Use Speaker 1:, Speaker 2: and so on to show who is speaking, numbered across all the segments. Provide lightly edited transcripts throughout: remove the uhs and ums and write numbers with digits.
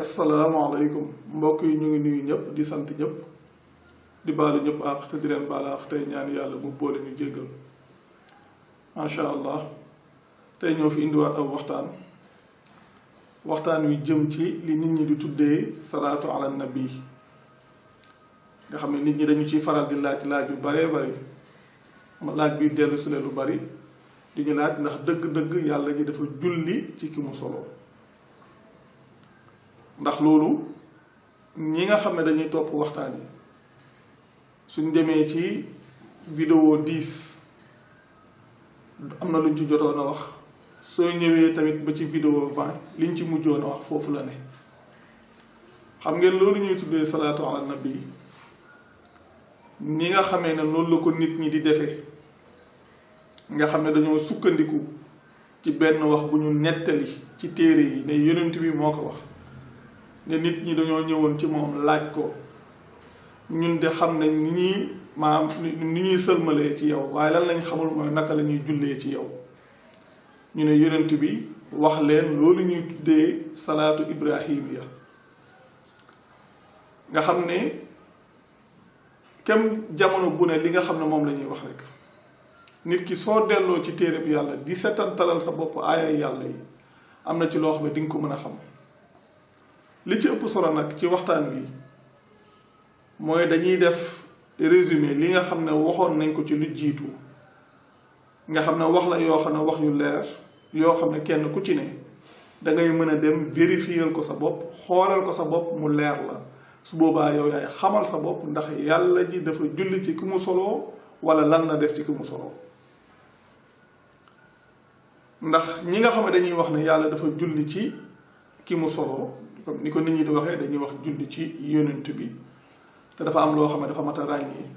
Speaker 1: asalaamaaleykum mbokk yi ñu ngi nuyu ñëpp di sant ñëpp di baalu ñëpp àq te di leen baal àq tey ñaan yàlla mu boole ñu jéggal macha allah tey ñoo fi indiwaat aw waxtaan wi jëm ci li nit ñi di tuddee salaatu ala nabi nga xam ne nit ñi dañu ciy faral di laaj yu baree bari laaj bi dellu si lu bari di ñu laaj ndax dëgg-dëgg yàlla ji dafa julli ci ki mu solo ndax loolu ñi nga xam ne dañuy topp waxtaan yi suñ demee ci vidéo 10 am na luñ ci jotoon a wax soo ñëwee tamit ba ci vidéo 20 liñ ci mujjoon a wax foofu la ne xam ngeen loolu ñuy tuddee salaatu ala nabi ni nga xamee ne noonu la ko nit ñi di defee nga xam ne dañoo sukkandiku ci benn wax bu ñu nettali ci téere yi ne yonent bi moo ko wax ne nit ñi dañoo ñëwoon ci moom laaj ko ñun de xam nañ ni ñuy sëlmalee ci yow waaye lan lañ xamul mooy naka la ñuy jullee ci yow ñu ne yonent bi wax leen loolu ñuy tuddee salaatu ibrahimiya nga xam ne kem jamono bu ne li nga xam ne moom la ñuy wax rek nit ki soo delloo ci téere bi yàlla di setantalal sa bopp aaya yàlla yi am na ci loo xam ne di nga ko mën a xam li ci ëpp solo nag ci waxtaan wi mooy dañuy def résumé li nga xam ne waxoon nañ ko ci lu jiitu nga xam ne wax la yoo xam ne wax yu leer yoo xam ne kenn ku ci ne dangay mën a dem vérifier ko sa bopp xoolal ko sa bopp mu leer la su boobaa yow yaay xamal sa bopp ndax yàlla ji dafa julli ci ki mu soloo wala lan la def ci ki mu soloo ndax ñi nga xam ne dañuy wax ne yàlla dafa julli ci ki mu soloo comme ni ko nit ñi di waxee dañuy wax julli ci yonent bi te dafa am loo xam ne dafa mat a ràññee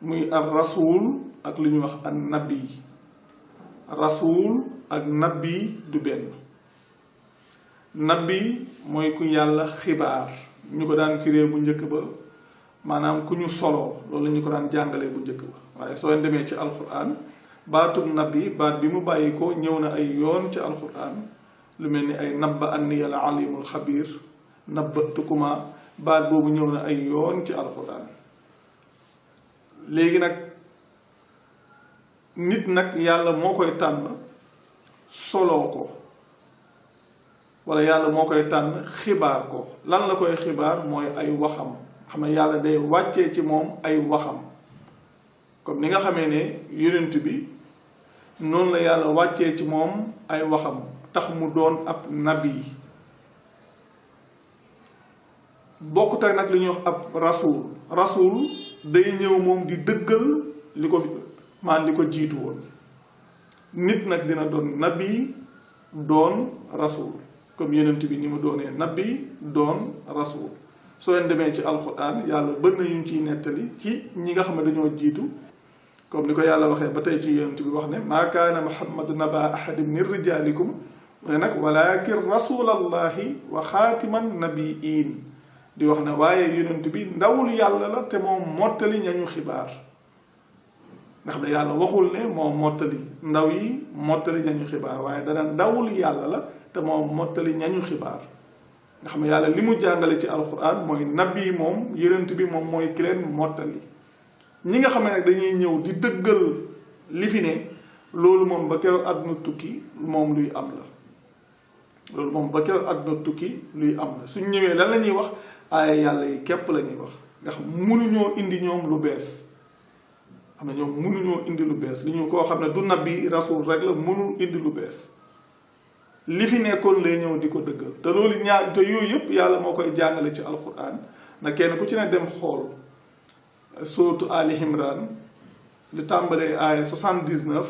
Speaker 1: muy ar rasul ak lu ñuy wax an nabi rasul ak nabi du benn nabi mooy ku yàlla xibaar ñu ko daan firee bu njëkk ba maanaam ku ñu soloo loolu ñu ko daan jàngalee bu njëkk ba waaye soo demee ci alquran baatub nabi baat bi mu bàyyi ko ñëw na ay yoon ci alquran lu mel ni ay nabba anni al alimul xabir nabbatukuma baat boobu ñëw na ay yoon ci alquran léegi nag nit nag yàlla moo koy tànn soloo ko wala yàlla moo koy tànn xibaar ko lan la koy xibaar mooy ay waxam xam ne yàlla day wàccee ci moom ay waxam comme ni nga xamee ne yonent bi noonu la yàlla wàccee ci moom ay waxam tax mu doon ab nabi bokkut ak nag li ñuy wax ab rasul day ñëw moom di dëggal li ko jiitu woon nit nag dina doon nabi doon rasul comme yonent bi ni mu doonee nabi doon rasul soo leen demee ci alquran yàlla bën na ñu ciy nettali ci ñi nga xam ne dañoo jiitu comme ni ko yàlla waxee ba tey ci yonent bi wax ne maa kaana muhammadu naba ahadin min rijalikum mu ne nag walakin rasulallahi wa xaatiman nabiin di wax ne waaye yonent bi ndawul yàlla la te moom mottali ñañu xibaar nga xam ne yàlla waxul ne moom mottali ndaw yi mottali ñañu xibaar waaye dana ndawul yàlla la te moom mottali ñañu xibaar nga xam ne yàlla li mu jàngale ci alquran mooy nabi moom yonent bi moom mooy ki leen mottali ñi nga xam ne nag dañuy ñëw di dëggal li fi ne loolu moom ba keroog àdduna tukki moom luy am la loolu moom ba keroog àdduna tukki luy am la suñ ñëwee lan la ñuy wax aaya yàlla yi képp la ñuy wax nga xam mënuñoo indi ñoom lu bees xam ne ñoom mënuñoo indi lu bees li ñu koo xam ne du nabi rasul rek la mënul indi lu bees li fi nekkoon lay ñëw di ko dëggal te loolu ñaar te yooyu yëpp yàlla moo koy jàngale ci alquran na kenn ku ci ne dem xool sootu Ali Imran li tàmbalee aaya 79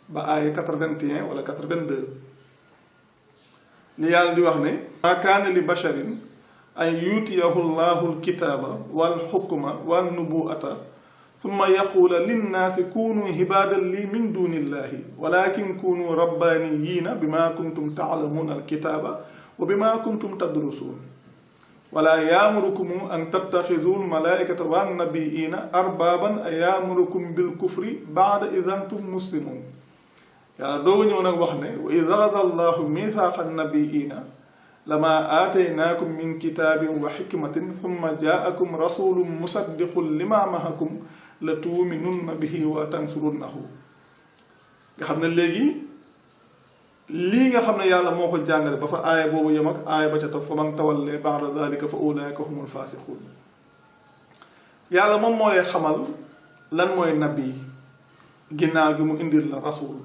Speaker 1: ba aaya 81 wala 82 li yàlla di wax ne maa kaana li basharin an yuutiyahu llahu alkitaaba walxukma wannubuata summa yaquula linnaasi kunu hibaadan li min duni illahi walakin kunu rabbaaniyiina bima kuntum taalamuuna alkitaaba wa bima kuntum tadrusuun wala yaamurukum an tattaxidu almalaikata wannabiina arbaaban a yaamurukum bilkufri baada id antum muslimuun yàlla dooga ñëw nag wax ne wa id axada allahu mithaaqa annabiina lama aataynaakum min kitaabin wa xikmatin thumma jaakum rasulun musaddiqun lima mahakum la tuuminunna bihi wa tansurunnahu nga xam ne léegi lii nga xam ne yàlla moo ko jàngale ba fa aaya boobu yem ak aaya ba ca topp fa man tawallee ba'da dalika fa ulaika humul fasiqun yàlla moom moo lay xamal lan mooy nabi ginnaaw gi mu indil la rasul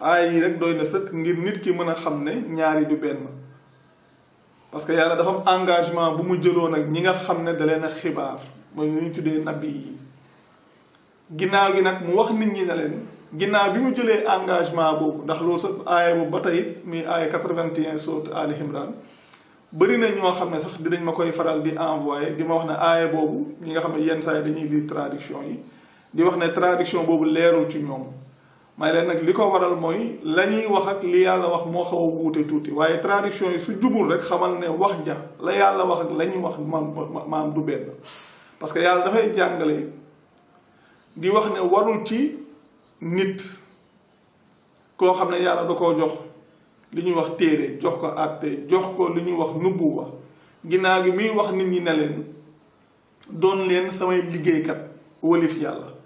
Speaker 1: aaya yi rek doy na sëkk ngir nit ki mën a xam ne ñaari du benn parce que yàlla dafa am engagement bu mu jëloon ak ñi nga xam ne da leen a xibaar mooy ñu tuddee nabi yi ginnaaw gi nag mu wax nit ñi ne leen ginnaaw bi mu jëlee engagement boobu ndax loolu sax aaya boobu ba tey muy aaya 81 sourate Ali Imran bëri na ñoo xam ne sax dinañ ma koy faral di envoyé di ma wax ne aaya boobu ñi nga xam ne yenn saa yi dañuy lire traduction yi di wax ne traduction boobu leerul ci ñoom may leen nag li ko waral mooy la ñuy wax ak li yàlla wax moo xaw a wuute tuuti waaye traduction yi su jubul rek xamal ne wax ja la yàlla wax ak la ñuy wax maam du benn parce que yàlla dafay jàngale di wax ne warul ci nit koo xam ne yàlla da koo jox li ñuy wax téere jox ko àtte jox ko li ñuy wax nubuwa ginnaaw gi muy wax nit ñi ne leen doon leen samay liggéeykat walif yàlla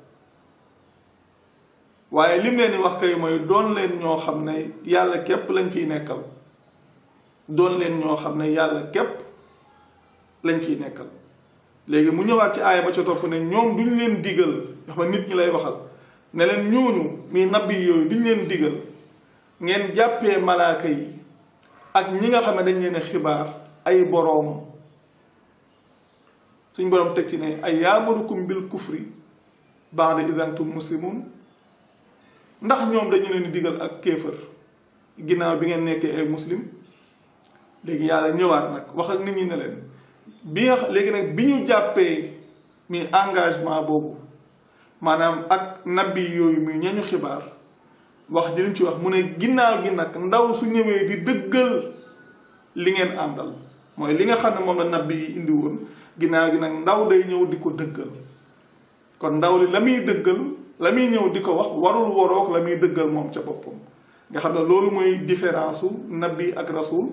Speaker 1: waaye lim leen di wax kay mooy doon leen ñoo xam ne yàlla képp lañ fiy nekkal doon leen ñoo xam ne yàlla képp lañ fiy nekkal léegi mu ñëwaat ci aaya ba ca topp ne ñoom duñ leen digal nga xam ne nit ñi lay waxal ne leen ñooñu muy nabi yooyu duñ leen digal ngeen jàppee malaaka yi ak ñi nga xam ne dañ leen a xibaar ay boroom suñ boroom teg ci ne ay yaamurukum bil kufri ba'da idh antum muslimun ndax ñoom dañu leen di digal ak kéefër ginnaaw bi ngeen nekkee ay muslim léegi yàlla ñëwaat nag wax ak nit ñi ne leen bi nga léegi nag bi ñu jàppee mi engagement boobu maanaam ak nabi yooyu mi ñañu xibaar wax ji liñ ci wax mu ne ginnaaw gi nag ndaw su ñëwee di dëggal li ngeen àndal mooy li nga xam ne moom la nabi yi indi woon ginnaaw gi nag ndaw day ñëw di ko dëggal kon ndaw li la muy dëggal la muy ñëw di ko wax warul waroog la muy dëggal moom ca boppam nga xam ne loolu mooy différence su nabi ak rasul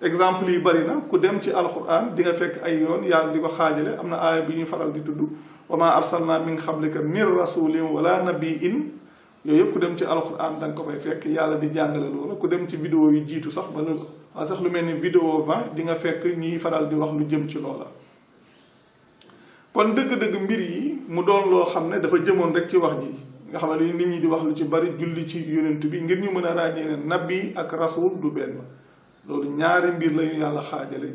Speaker 1: exemple yi bari na ku dem ci alquran di nga fekk ay yoon yàlla di ko xaajale am na aaya bi ñuy faral di tudd wa ma arsalna min qablika min rasulin wala nabiin yooyu yëpp ku dem ci alquran da nga ko fay fekk yàlla di jàngale loolu ku dem ci vidéo yu jiitu sax wala sax lu mel ni vidéo 20 di nga fekk ñiy faral di wax lu jëm ci loola kon dëgg-dëgg mbir yi mu doon loo xam ne dafa jëmoon rek ci wax ji nga xam ne nit ñi di wax lu ci bari julli ci yonent bi ngir ñu mën a ràññee ne nabi ak rasul du benn loolu ñaari mbir lañu yàlla xaajale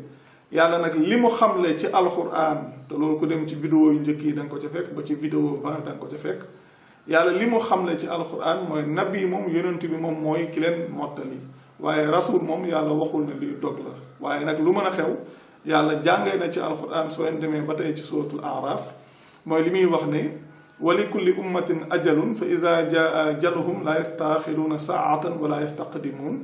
Speaker 1: yàlla nag li mu xamle ci alquran te loolu ku dem ci vidéo yu njëkk yi da nga ko ca fekk ba ci vidéo 20 da nga ko ca fekk yàlla li mu xamle ci alquran mooy nabi moom yonent bi moom mooy ki leen mottali waaye rasul moom yàlla waxul ne luy dog la waaye nag lu mën a xew yàlla jàngee na ci alquran soo leen demee ba tey ci suratul araf mooy li muy wax ne wa li kulli ummatin ajalun fa iza jaa ajaluhum la yastaaxiruuna saatan wala yastaqdimuun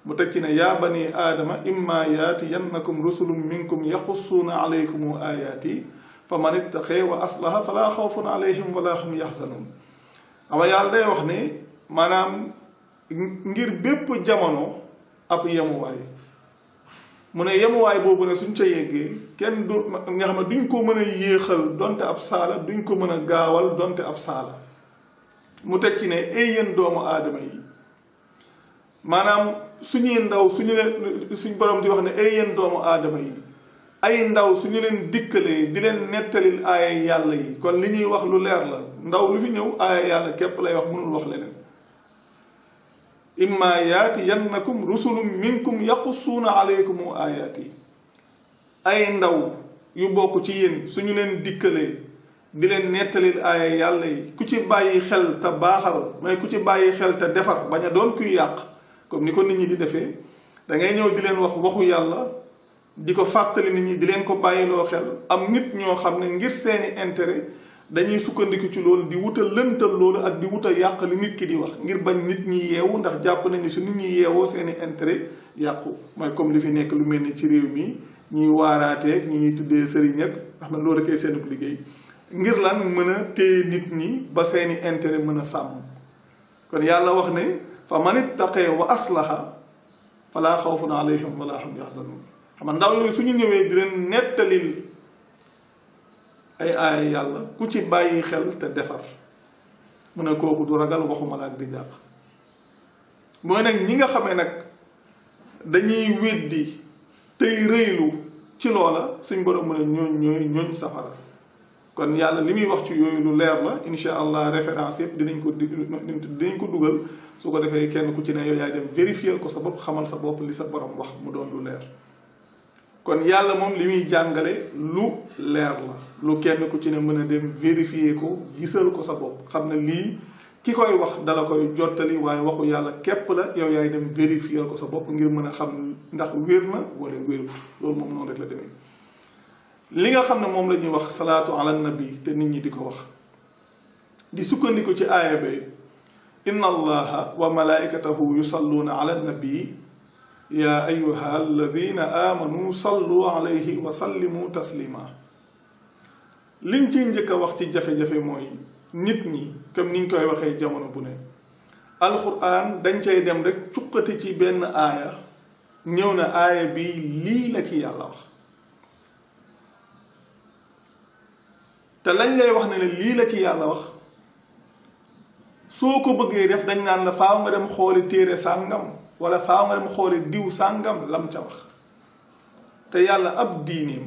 Speaker 1: mu teg ci ne yaa bani aadama imma yaatiyannakum rusulun minkum yaxussuuna alaykum ayaati fa man ittaqee wa aslaha fala xawfun alayhim wala hum yaxzanuun ama yàlla day wax ne maanaam ngir bépp jamono ab yemuwaay mu ne yemuwaay boobu ne suñ ca yeggee kenn du nga xam ne duñ ko mën a yéexal donte ab saala duñ ko mën a gaawal donte ab saala mu teg ci ne ay yéen doomu aadama yi maanaam suñuy ndaw suñu leen suñ borom di wax ne ay yéen doomu aadama yi ay ndaw suñu leen dikkalee di leen nettalil aaya yàlla yi kon li ñuy wax lu leer la ndaw lu fi ñëw aaya yàlla képp lay wax mënul wax leneen imma yaatiyannakum rusulun minkum yaqussuuna alaykum ayaati ay ndaw yu bokk ci yéen suñu leen dikkalee di leen nettalil aaya yàlla yi ku ci bàyyi xel te baaxal mais ku ci bàyyi xel te defar bañ a doon kuy yàq comme ni ko nit ñi di defee da ngay ñëw di leen wax waxu yàlla di ko fàttali nit ñi di leen ko bàyyiloo xel am nit ñoo xam ne ngir seeni intérêt dañuy sukkandiku ci loolu di wutal lëntal loolu ak di wutal yàq li nit ki di wax ngir bañ nit ñi yeewu ndax jàpp nañu su nit ñi yeewoo seeni intérêt yàqu mooy comme li fi nekk lu mel ni ci réew mi ñuy waaraateeg ñi ñuy tuddee sëriñ ak ndax na loolu rekk seen liggéey ngir lan mën a téye nit ñi ba seeni intérêt mën a sàmm kon yàlla wax ne fa man ittaqee wa aslaha fala xawfun alayhim wala hum yaxzanun xam nga ndaw yooyu suñu ñëwee di leen nettalil ay aaya yàlla ku ci bàyyi xel te defar mu ne kooku du ragal waxuma la ak di jàq mooy nag ñi nga xamee nag dañuy weddi tey rëylu ci loola suñ borom mu ne ñooñ safara kon yàlla li muy wax ci yooyu lu leer la insha allah référence yëpp dinañ ko dugal su ko defee kenn ku ci ne yow yaay dem vérifier ko sa bopp xamal sa bopp li sa borom wax mu doon lu leer kon yàlla moom li muy jàngale lu leer la lu kenn ku ci ne mën a dem vérifier ko gisal ko sa bopp xam ne lii ki koy wax dala koy jottali waaye waxu yàlla képp la yow yaay dem vérifier ko sa bopp ngir mën a xam ndax wér na wala wérut loolu moom noonu rek la demee li nga xam ne moom la ñuy wax salaatu ala nabi te nit ñi di ko wax di sukkandiku ci aaya bi inna allaha wa malaikatahu yusalluuna ala nabi ya ayuha alladina amanu sallu alayhi wa sallimu taslima liñ ciy njëkk a wax ci jafe-jafe mooy nit ñi comme niñ koy waxee jamono bu ne alquran dañ cay dem rek cuqati ci benn aaya ñëw na aaya bi lii la ci yàlla wax te lañ lay wax ne lii la ci yàlla wax soo ko bëggee def dañ naan la faaw nga dem xooli téere sàngam wala faaw nga dem xooli diw sàngam lam ca wax te yàlla ab diineem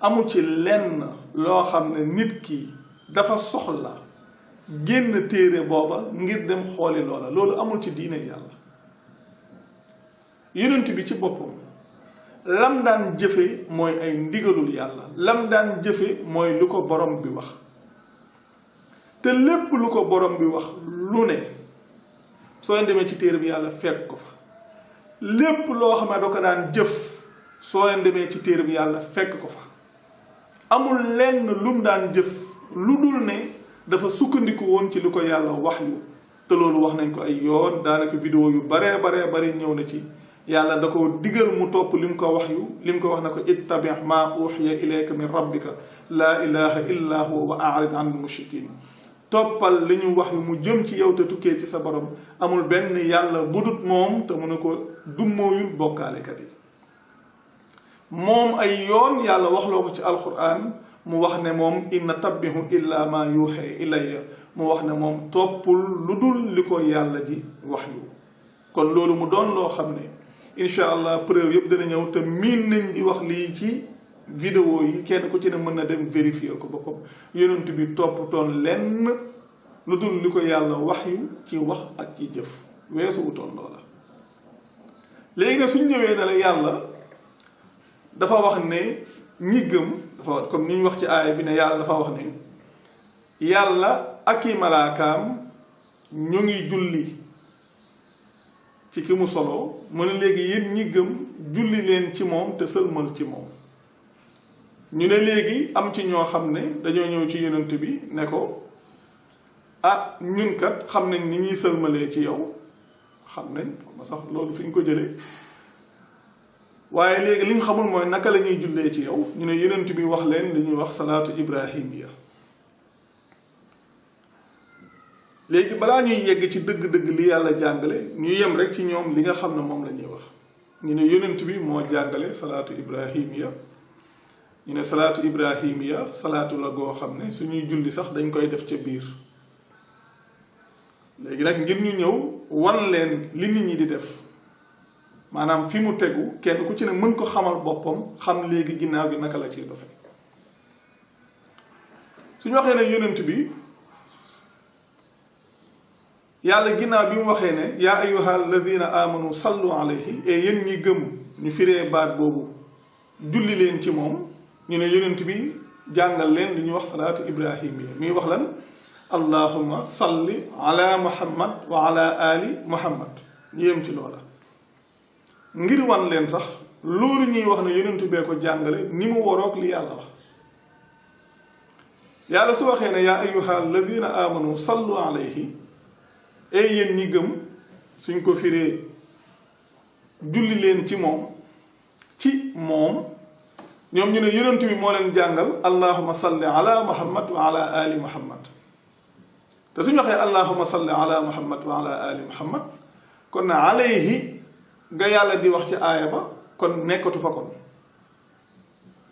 Speaker 1: amu ci lenn loo xam ne nit ki dafa soxla génn téere booba ngir dem xooli loola loolu amul ci diine yàlla yonent bi ci boppam lam daan jëfe mooy ay ndigalul yàlla lam daan jëfe mooy lu ko borom bi wax te lépp lu ko borom bi wax lu ne soo demee ci téere bi yàlla fekk ko fa lépp loo xam ne doo ko daan jëf soo demee ci téere bi yàlla fekk ko fa amul lenn lum daan jëf lu dul ne dafa sukkandiku woon ci lu ko yàlla wax yu te loolu wax nañ ko ay yoon daanaka vidéo yu baree ñëw na ci yàlla da ko digal mu topp lim ko wax yu lim ko wax na ko ittabi ma uxiya ilayka min rabbika laa ilaha illa huwa wa a'rid anil mushrikin toppal li ñu wax yu mu jëm ci yow te tukkee ci sa borom amul benn yàlla budut moom te mu ne ko dummóoyul bokkaalekat yi moom ay yoon yàlla waxloo ko ci alquran mu wax ne moom inna tabbihu illa ma yuuxee ilayya mu wax ne moom toppul lu dul li ko yàlla ji wax yu kon loolu mu doon loo xam ne incha allah preuve yëpp dana ñëw te miin nañ di wax lii ci vidéo yi kenn ku ci ne mën na dem vérifier ko boppam yonent bi toppatoon lenn lu dul li ko yàlla wax yu ci wax ak ci jëf weesu wutoon loola léegi nag suñ ñëwee ne la yàlla dafa wax ne ñi gëm dafa comme ni ñu wax ci aaya bi ne yàlla dafa wax ne yàlla ak i malaakaam ñu ngi julli ci ki mu solo mu ne léegi yéen ñi gëm julli leen ci moom te sëlmal ci moom ñu ne léegi am ci ñoo xam ne dañoo ñëw ci yonent bi ne ko ah ñun kat xam nañ ni ñuy sëlmalee ci yow xam nañ ma sax loolu fi ñu ko jëlee waaye léegi li ñu xamul mooy naka la ñuy jullee ci yow ñu ne yonent bi wax leen li ñuy wax salaatu ibrahimiya léegi balaa ñuy yegg ci dëgg-dëgg li yàlla jàngale ñu yem rek ci ñoom li nga xam ne moom la ñuy wax ñu ne yonent bi moo jàngale salaatu ibrahimiya ñu ne salaatu ibrahimiya salaatu la goo xam ne suñuy julli sax dañ koy def ca biir léegi nag ngir ñu ñëw wan leen li nit ñi di def maanaam fi mu tegu kenn ku ci ne mën ko xamal boppam xam léegi ginnaaw gi naka la ciy doxe suñu waxee ne yonent bi yàlla ginnaaw bi mu waxee ne yaa ayyuha alladina amanu sallu alayhi et yéen ñi gëm ñu firee baat boobu julli leen ci moom ñu ne yonent bi jàngal leen li ñuy wax salaatu ibrahimiya muy wax lan allahumma salli ala muhammad wa ala ali muhammad ñu yem ci loola ngir wan leen sax loolu ñuy wax ne yonent bee ko jàngale ni mu waroog li yàlla wax yàlla su waxee ne yaa ayyuha alladina amanu sallu alayhi et yéen ñi gëm suñ ko firee julli leen ci moom ñoom ñu ne yonent bi moo leen jàngal allahumma salli ala muhammad wa ala ali muhammad te suñu waxee allahumma salli ala muhammad wa ala ali muhammad kon na alayhi nga yàlla di wax ci aaya ba kon nekkatu fa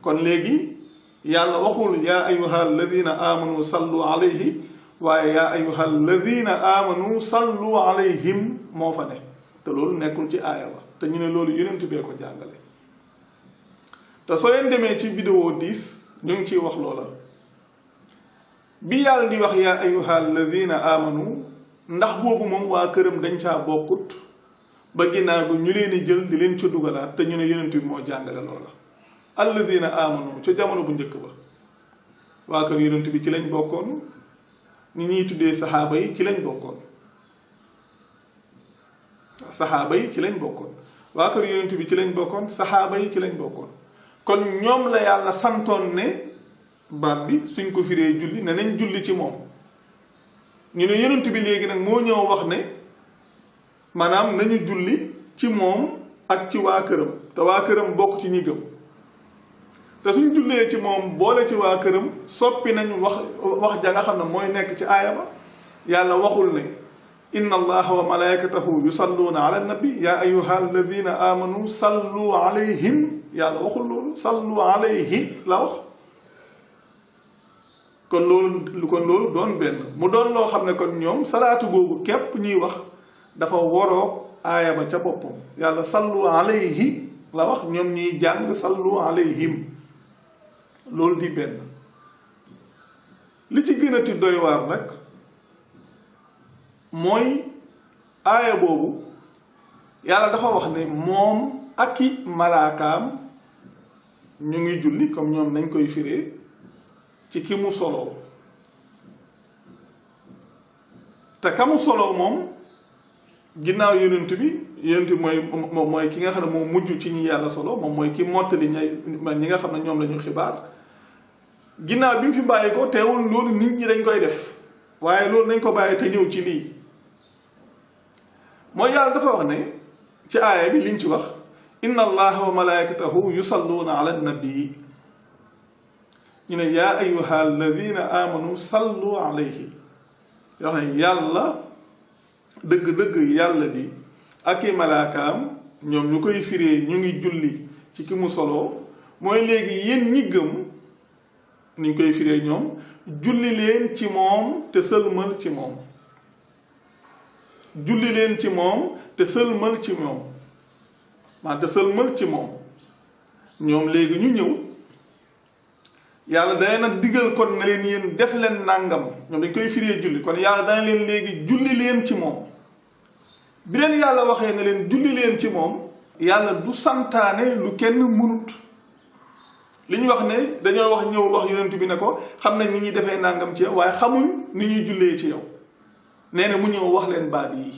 Speaker 1: kon léegi yàlla waxul yaa ayuha alladina amanu sallu alayhi waaye yaa ayuha alladina amanu sallu alayhim moo fa ne te loolu nekkul ci aaya ba te ñu ne loolu yonent bee ko jàngale te soo leen demee ci vidéo 10 ñu ngi ciy wax loola bi yàlla di wax yaa ayuha alladina amanu ndax boobu moom waa këram dañ caa bokkut ba ginnaaw bi ñu leen di jël di leen ca dugalaat te ñu ne yonent bi moo jàngale loola alladina amanu ca jamono bu njëkk ba waa kër yonent bi ci lañ bokkoon ñi ñuy tuddee saxaaba yi ci lañ bokkoon saxaaba yi ci lañ bokkoon waa kër yonent bi ci lañ bokkoon saxaaba yi ci lañ bokkoon kon ñoom la yàlla santoon ne baat bi suñ ko firee julli ne nañ julli ci moom ñu ne yonent bi léegi nag moo ñëw wax ne maanaam nañu julli ci moom ak ci waa këram te waa këram bokk ci ñi gëm te suñ jullee ci moom boole ci waa këram soppi nañ wax ja nga xam ne mooy nekk ci aaya ba yàlla waxul ne inna allaha wa malaikatahu yusalluuna ala nabi ya ayuha alladina amanu sallu alayhim yàlla waxul loolu sallu alayhi la wax kon loolu doon benn mu doon loo xam ne kon ñoom salaatu googu képp ñuy wax dafa waroo aaya ba ca boppam yàlla sallu alayhi la wax ñoom ñuy jàng sallu alayhim loolu di benn li ci gën a ti doy waar nag mooy aaya boobu yàlla dafa wax ne moom ak i malaakaam ñu ngi julli comme ñoom nañ koy firee ci ki mu soloo te ka mu soloo moom ginnaaw yonent bi mooy ki nga xam ne moo mujj ci ñi yàlla solo moom mooy ki mottali ñi nga xam ne ñoom la ñu xibaar ginnaaw bi mu fi bàyyi ko teewul loolu nit ñi dañ koy def waaye loolu nañ ko bàyyi te ñëw ci lii mooy yàlla dafa wax ne ci aaya bi liñ ci wax inna allaha wa malaikatahu yusalluuna ala nabii ñu ne yaa ayuha alladina amanu sallu alayhi yoo xam ne yàlla dëgg-dëgg yàlla di ak i malaakaam ñoom ñu koy firee ñu ngi julli ci ki mu soloo mooy léegi yéen ñi gëm ni ñu koy firee ñoom julli leen ci moom te sëlmal ci moom julli leen ci moom te sëlmal ci moom te sëlmal ci moom ñoom léegi ñu ñëw yàlla dana nag digal kon na leen yéen def leen nàngam ñoom dañ koy firee julli kon yàlla dana leen léegi julli leen ci moom bi leen yàlla waxee ne leen julli leen ci moom yàlla du santaane lu kenn mënut li ñu wax ne dañoo wax ñëw wax yonent bi ne ko xam nañ ni ñuy defee nàngam ci yow waaye xamuñ ni ñuy jullee ci yow nee na mu ñëw wax leen baat yi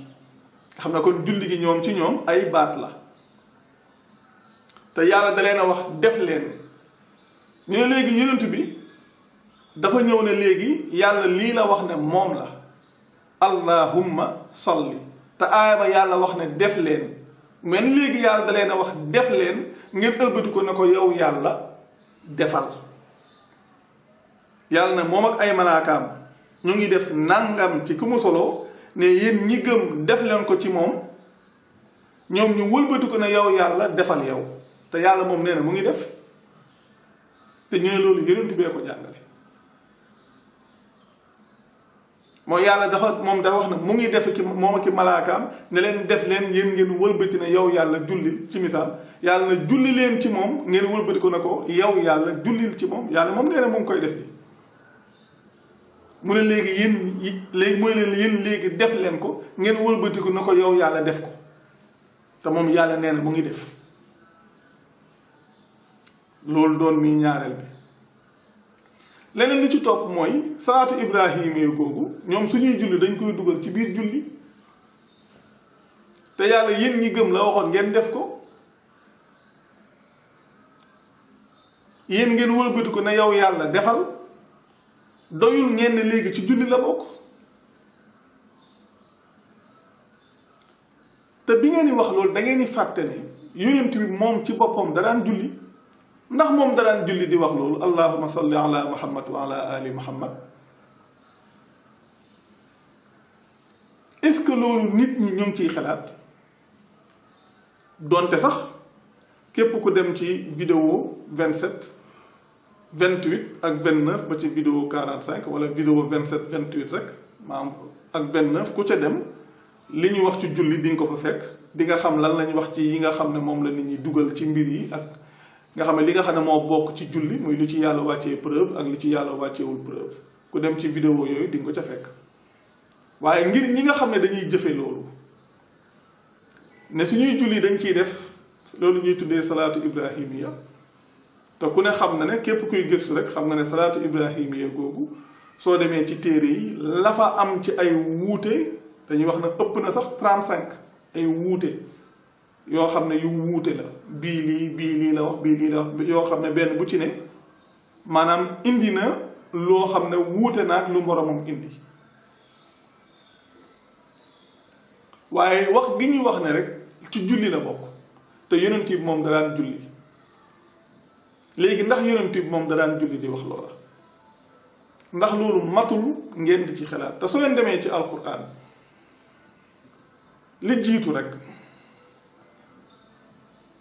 Speaker 1: xam ne kon julli gi ñoom ci ñoom ay baat la te yàlla da leen a wax def leen ñu ne léegi yonent bi dafa ñëw ne léegi yàlla lii la wax ne moom la allahumma salli te aaya ba yàlla wax ne def leen mais léegi yàlla da leen a wax def leen ngeen ëlbati ko ne ko yow yàlla defal yàlla ne moom ak ay malaakaam ñu ngi def nangam ci ku mu solo ne yéen ñi gëm def leen ko ci moom ñoom ñu wëlbati ko ne yow yàlla defal yow te yàlla moom nee na mu ngi def te ñu ne loolu yonent bee ko jàngale mooy yàlla dafa wax ne mu ngi def ci moom ak i malaakaam ne leen def leen yéen ngeen wëlbati ne yow yàlla jullil ci misaal yàlla na julli leen ci moom ngeen wëlbati ko ne ko yow yàlla jullil ci moom yàlla moom nee na mu ngi koy def bi mu ne léegi léegi mooy leen yéen léegi def leen ko ngeen wëlbati ko ne ko yow yàlla def ko te moom yàlla nee na mu ngi def loolu doon mi ñaareel bi leneen li ci topp mooy salaatu ibrahima yi googu ñoom suñuy julli dañ koy dugal ci biir julli te yàlla yéen ñi gëm la waxoon ngeen def ko yéen ngeen wëlbati ko ne yow yàlla defal doyul ngeen ne léegi ci julli la bokk te bi ngeen di wax loolu da ngeen di fàtte ne yonent bi moom ci boppam da daan julli ndax moom da daan julli di wax loolu allahumma salli ala muhammad wa ala ali muhammad est-ce que loolu nit ñi ñu ngi ciy xalaat donte sax képp ku dem ci vidéo 27 28 ak 29 ba ci vidéo 45 wala vidéo 27 28 rek maanaam ak 29 ku ca dem li ñu wax ci julli di nga ko fa fekk di nga xam lan lañ wax ci yi nga xam ne moom la nit ñi dugal ci mbir yi ak nga xam ne li nga xam ne moo bokk ci julli muy lu ci yàlla wàccee preuve ak lu ci yàlla wàcceewul preuve ku dem ci vidéo yooyu di nga ko ca fekk waaye ngir ñi nga xam ne dañuy jëfe loolu ne suñuy julli dañ ciy def loolu ñuy tuddee salaatu ibrahimiya te ku ne xam na ne képp kuy gëstu rek xam nga ne salaatu ibrahimiya googu soo demee ci téere yi la fa am ci ay wuute dañuy wax na ëpp na sax 35 ay wuute yoo xam ne yu wuute la bii lii la wax bii lii la wax yoo xam ne benn bu ci ne maanaam indi na loo xam ne wuute na ak lu moromam indi waaye wax gi ñuy wax ne rek ci julli la bokk te yonent bi moom da daan julli léegi ndax yonent bi moom da daan julli di wax loola ndax loolu matul ngeen di ci xalaat te soo leen demee ci alquran li jiitu rek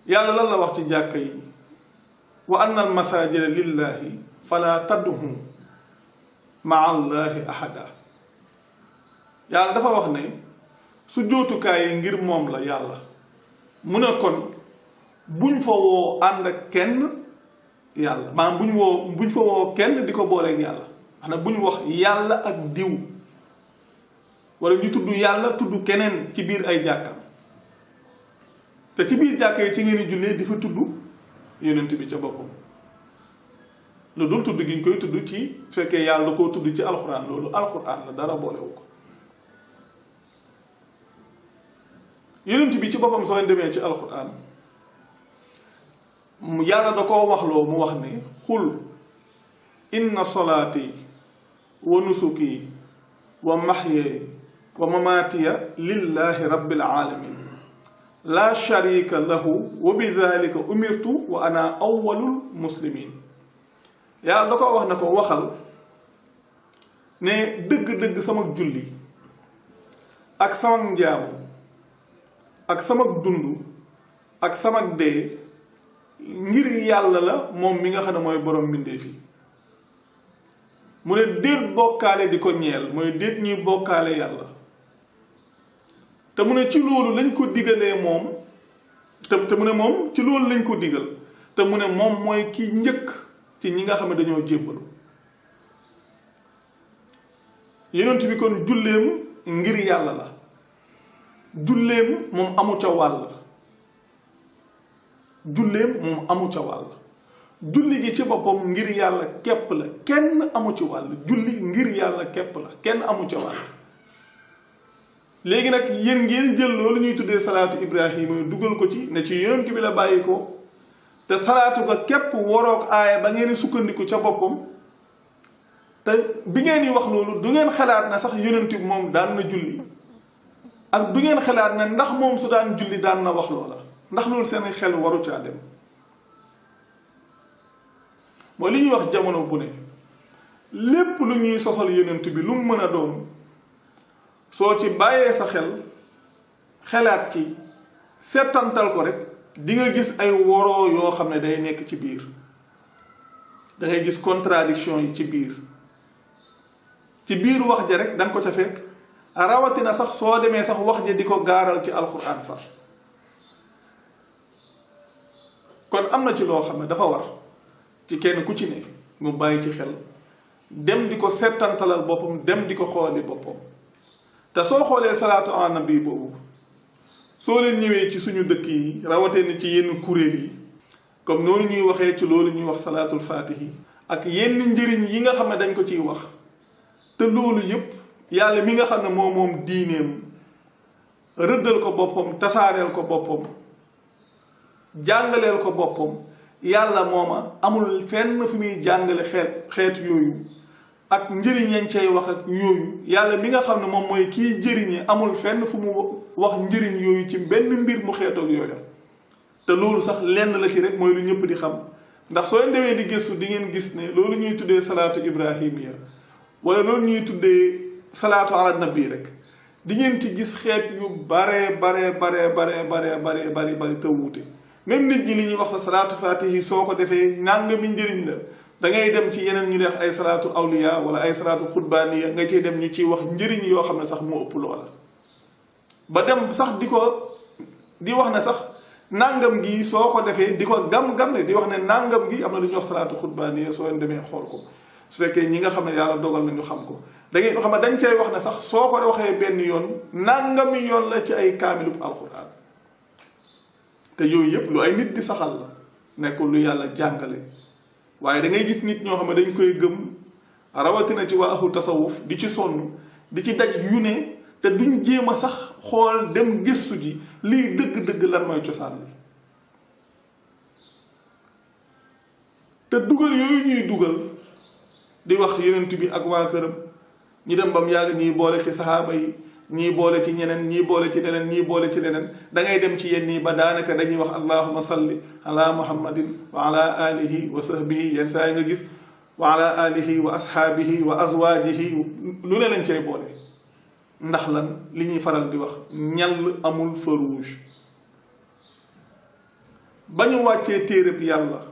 Speaker 1: yàlla lan la wax ci jàkka yi wa anna al masajida lillahi fala tad'u maa allahi ahada yàlla dafa wax ne su jootukaay yi ngir moom la yàlla mu ne kon buñ fa woo ànd ak kenn yàlla maanaam buñ fa woo kenn di ko booleeg yàlla xanaa buñ wax yàlla ak diw wala ñu tudd yàlla tudd keneen ci biir ay jàkkam te ci biir jàkka yi ci ngeen di jullee di fa tudd yonent bi ca boppam lu dul tudd gi ñu koy tudd ci fekkee yàlla da koo tudd ci alxuraan loolu alxuraan la dara boolewu ko yonent bi ci boppam soo demee ci alxuraan yàlla da koo waxloo mu wax ne xul inna solaati wa nusuki wa maxyaya wa mamaatiya lillahi rabbil alamin la sharika lahu wa bi dalika umirtu wa ana awwalul muslimin yàlla da ko wax ne ko waxal ne dëgg-dëgg sama julli ak sama njaamu ak sama dund ak sama dee ngir yàlla la moom mi nga xam ne mooy borom mbindeef yi mu ne déet bokkaale di ko ñeel mooy déet ñuy bokkaale yàlla te mu ne ci loolu lañ ko digalee moom te mu ne moom ci loolu lañ ko digal te mu ne moom mooy ki njëkk ci ñi nga xam ne dañoo jébbalu yonent bi kon julleem ngir yàlla la julleem moom amu ca wàll julleem moom amu ca wàll julli gi ci boppam ngir yàlla képp la kenn amu ci wàll julli ngir yàlla képp la kenn amu ca wàll léegi nag yéen ngeen jël loolu ñuy tuddee salaatu ibrahima dugal ko ci ne ci yonent bi la bàyyi ko te salaatu ko képp waroog aaya ba ngeen sukkandiku ca boppam te bi ngeen di wax loolu du ngeen xalaat na sax yonent bi moom daan na julli ak du ngeen xalaat ne ndax moom su daan julli daan na wax loola ndax loolu seen xel waru caa dem mooy li ñuy wax jamono bu ne lépp lu ñuy sosal yonent bi lu mu mën a doon soo ci bàyyee sa xel xelaat ci settantal ko rek di nga gis ay woroo yoo xam ne day nekk ci biir da ngay gis contradiction yi ci biir wax ja rek da nga ko ca fekk rawatina sax soo demee sax wax ja di ko gaaral ci alxuraan far kon am na ci loo xam ne dafa war ci kenn ku ci ne mu bàyyi ci xel dem di ko settantalal boppam dem di ko xooli boppam te soo xoolee salaatu ala nabi boobu soo leen ñëwee ci suñu dëkk yi rawatina ci yenn kuréel yi comme noonu ñuy waxee ci loolu ñuy wax salaatul faatihi ak yenn njëriñ yi nga xam ne dañ ko ciy wax te loolu yëpp yàlla mi nga xam ne moom diineem rëddal ko boppam tasaareel ko boppam jàngaleel ko boppam yàlla mooma amul fenn fu muy jàngale xeet yooyu ak njëriñ yañ cay wax ak yooyu yàlla mi nga xam ne moom mooy kiy jëriñe amul fenn fu mu wax njëriñ yooyu ci benn mbir mu xeetoog yooyu te loolu sax lenn la ci rek mooy lu ñëpp di xam ndax soo demee di gëstu di ngeen gis ne loolu ñuy tuddee salaatu ibrahimiya wala loolu ñuy tuddee salaatu ala nabi rek di ngeen ci gis xeet yu bare te wuute même nit ñi li ñuy wax sa salaatu fatihi soo ko defee nangami njëriñ la da ngay dem ci yeneen ñu def ay salaatu awliya wala ay salaatu xutbaaniya nga ciy dem ñu ciy wax njëriñ yoo xam ne sax moo ëpp loola ba dem sax di wax ne sax nangam gi soo ko defee di ko gam-gam ne di wax ne nangam gi am na lu ñuy wax salaatu xutbaaniya soo leen demee xool ko su fekkee ñi nga xam ne yàlla dogal na ñu xam ko da ngay xam ne dañ cay wax ne sax soo ko waxee benn yoon nangami yoon la ci ay kaamilub alxuraan te yooyu yëpp lu ay nit di saxal la nekkul lu yàlla jàngale waaye da ngay gis nit ñoo xam ne dañ koy gëm rawatina ci waa ahlu tasawuf di ci sonn di ci daj yu ne te duñ jéem a sax xool dem gëstu ji lii dëgg-dëgg lan mooy cosaan li te dugal yooyu ñuy dugal di wax yenent bi ak waa këram ñu dem bam yàgg ñii boole ci saxaaba yi ñii boole ci ñeneen ñii boole ci leneen ñii boole ci leneen da ngay dem ci yenn yi ba daanaka dañuy wax allahumma salli ala muhammadin wa ala alihi wa sahbihi yenn saa yi nga gis wa ala alihi wa ashaabihi wa azwajihi lu ne lañ cay boole ndax lan li ñuy faral di wax ñal amul feu rouge ba ñu wàccee téereb yàlla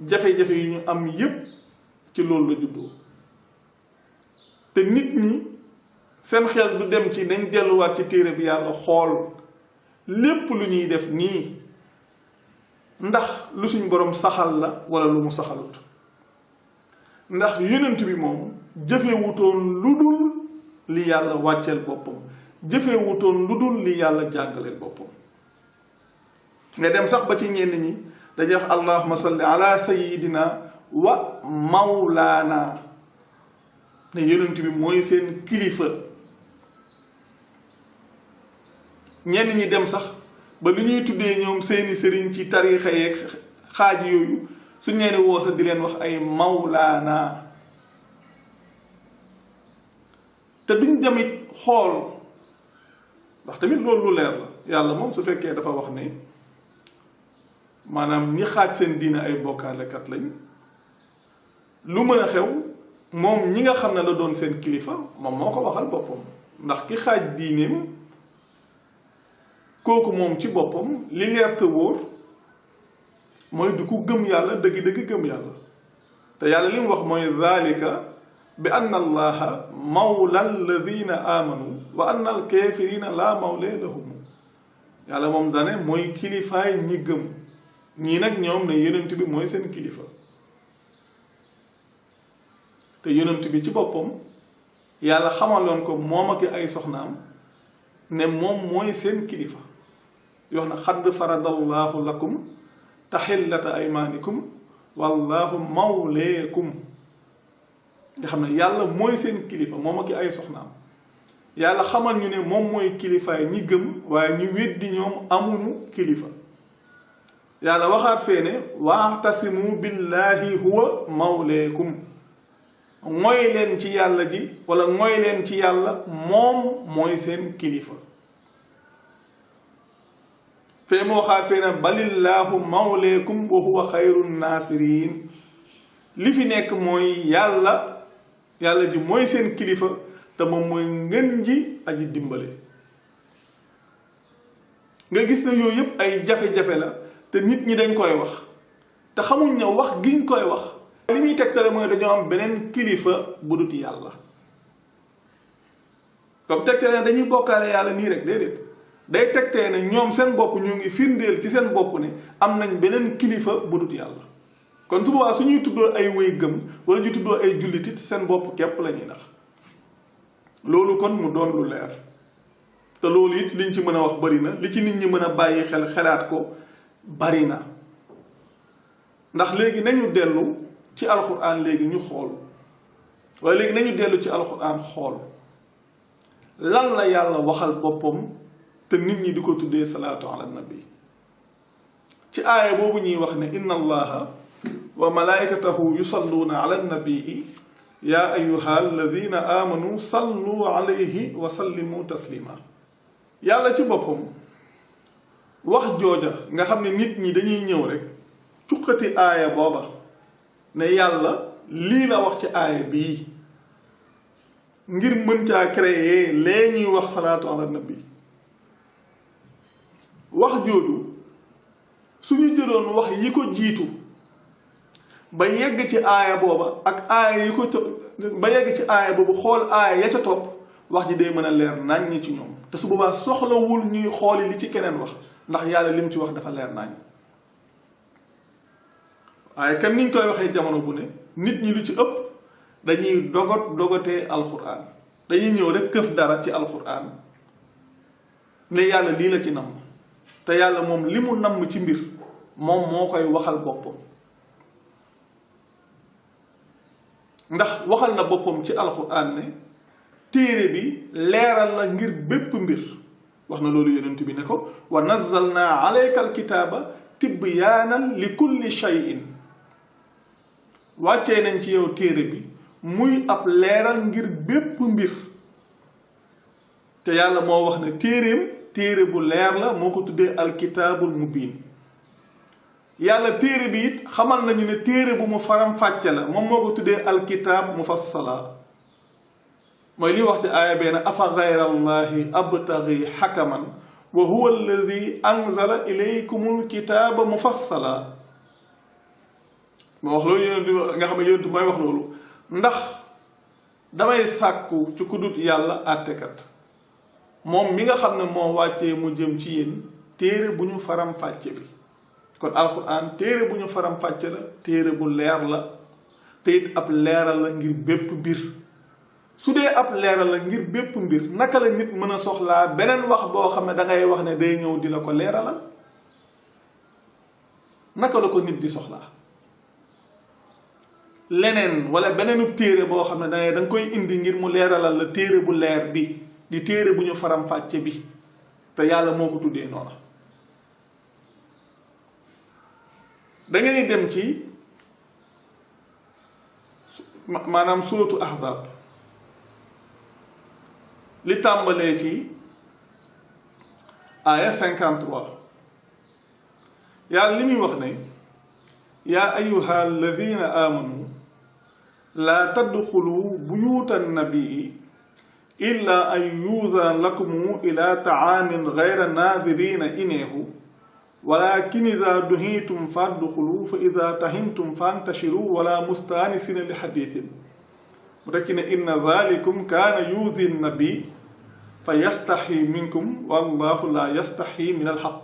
Speaker 1: jafe-jafe yi ñu am yépp ci loolu la juddoo te nit ñi seen xel du dem ci nañ delluwaat ci téere bi yàlla xool lépp lu ñuy def nii ndax lu suñ borom saxal la wala lu mu saxalut ndax yonent bi moom jëfewutoon lu dul li yàlla wàcceel boppam jëfewutoon lu dul li yàlla jàngaleel boppam nga dem sax ba ci ñenn ñi dañuy wax allahumma salli ala sayyidina wa mawlaana ne yonent bi mooy seen kilifa ñenn ñi dem sax ba li ñuy tuddee ñoom seeni sëriñ ci tariixa yeeg xaaj yooyu suñ leen woo sax di leen wax ay mawlaana te duñ demit xool ndax tamit loolu lu leer la yàlla moom su fekkee dafa wax ne maanaam ñi xaaj seen diine ay bokkaalekat lañ lu mën a xew moom ñi nga xam ne la doon seen kilifa moom moo ko waxal boppam ndax ki xaaj diineem kooku moom ci boppam li leer te wóor mooy du ku gëm yàlla dëgg-dëgg gëm yàlla te yàlla li mu wax mooy zalika bi anna allaha mawla alladina amanu wa anna alkafirina la mawla lahum yàlla moom dane mooy kilifaay ñi gëm ñii nag ñoom ne yonent bi mooy seen kilifa te yonent bi ci boppam yàlla xamaloon ko moom ak ay soxnaam ne moom mooy seen kilifa yoo xam ne xadd faradallahu lakum taxillata aymanikum wallahu mawleekum nga xam ne yàlla mooy seen kilifa moom ak ay soxnaam yàlla xamal ñu ne moom mooy kilifaay ñi gëm waaye ñi weddi ñoom amuñu kilifa yàlla waxaat fee ne wa'tasimu billahi huwa mawleekum mooy leen ci yàlla ji wala mooy leen ci yàlla moom mooy seen kilifa fee moo xaar fee ne balillahu mawleekum wa huwa xayru naasiriin li fi nekk mooy yàlla ji mooy seen kilifa te moom mooy ngën ji aji dimbale nga gis na yooyu yëpp ay jafe-jafe la te nit ñi dañ koy wax te xamuñ ne wax giñ koy wax li muy tegtale mooy dañoo am beneen kilifa bu dut yàlla comme tegtale ne dañuy bokkaale yàlla nii rek déedéet day tegtee ne ñoom seen bopp ñu ngi firndeel ci seen bopp ne am nañ beneen kilifa bu dut yàlla kon su boobaa su ñuy tuddoo ay wéy gëm wala ñu tuddoo ay jullitit seen bopp képp la ñuy nax loolu kon mu doon lu leer te loolu it liñ ci mën a wax bari na li ci nit ñi mën a bàyyi xel xelaat ko bari na ndax léegi nañu dellu ci alxuraan léegi ñu xool waaye léegi nañu dellu ci alxuraan xool lan la yàlla waxal boppam te nit ñi di ko tuddee salaatu ala nabi ci aaya boobu ñuy wax ne inna allaha wa malaikatahu yusalluuna ala nabii yaa ayuha alladina amanu sallu alayhi wa sallimu taslima yàlla ci boppam wax jooja nga xam ne nit ñi dañuy ñëw rek cuqati aaya booba ne yàlla lii la wax ci aaya bii ngir mën caa créer lee ñuy wax salaatu ala nabi wax jooju suñu jëloon jëloon wax yi ko jiitu ba yegg ci aaya booba ak aaya yi ko ba yegg ci aaya boobu xool aaya ya ca topp wax ji day mën a leer naññ ci ñoom te su boobaa soxlawul ñuy xooli li ci keneen wax ndax yàlla lim ci wax dafa leer naññ. waaye comme niñ koy waxee jamono bu ne nit ñi lu ci ëpp dañuy dogotee alxuraan dañuy ñëw rek këf dara ci alxuraan ne yàlla lii la ci namm te yàlla moom li mu namm ci mbir moom moo koy waxal boppam ndax waxal na boppam ci alxuraan ne téere bi leeral la ngir bépp mbir wax na loolu yonent bi ne ko wa nazzalna alayka alkitaaba tibyaanan li kulli shay'in wàccee nañ ci yow téere bi muy ab leeral ngir bépp mbir te yàlla moo wax ne téere bu leer la moo ko tuddee alkitaabul mubiin yàlla téere bi it xamal nañu ne téere bu mu faram fàcce la moom moo ko tuddee alkitaab mufassala mooy li wax ci aaya benn afa gayra allahi abtaghi xakaman wa huwa allazi anzala ilaykumul kitaaba mufassala moo wax loolu yonent nga xam ne yonent mooy wax loolu ndax damay sàkku ci ku dut yàlla àttekat moom mi nga xam ne moo wàccee mu jëm ci yéen téere bu ñu faram fàcce bi kon alxuraan téere bu ñu faram fàcce la téere bu leer la te it ab leeral la ngir bépp mbir su dee ab leeral la ngir bépp mbir naka la nit mën a soxlaa beneen wax boo xam ne dangay wax ne day ñëw di la ko leeralal naka la ko nit di soxlaa leneen wala beneenub téere boo xam ne danga koy indi ngir mu leeralal la téere bu leer bi di téere bu ñu faram fàcce bi te yàlla moo ko tuddee noona da ngeen dem ci maanaam suratu ahzab li tàmbalee ci aya 53 yàlla li muy wax ne yaa ayyuha alladina amanu laa tadxulu buyuta nabii illa an yuudan lakumu ila taamin gayra naadirina ineehu walakin ida duhitum fadxulu fa ida tahimtum fantashiru wala mustaanisina li xadiisin mu teg ci ne inna dalikum kaana yuudi nabi fa yastaxi minkum wallahu la yastaxi min alxaq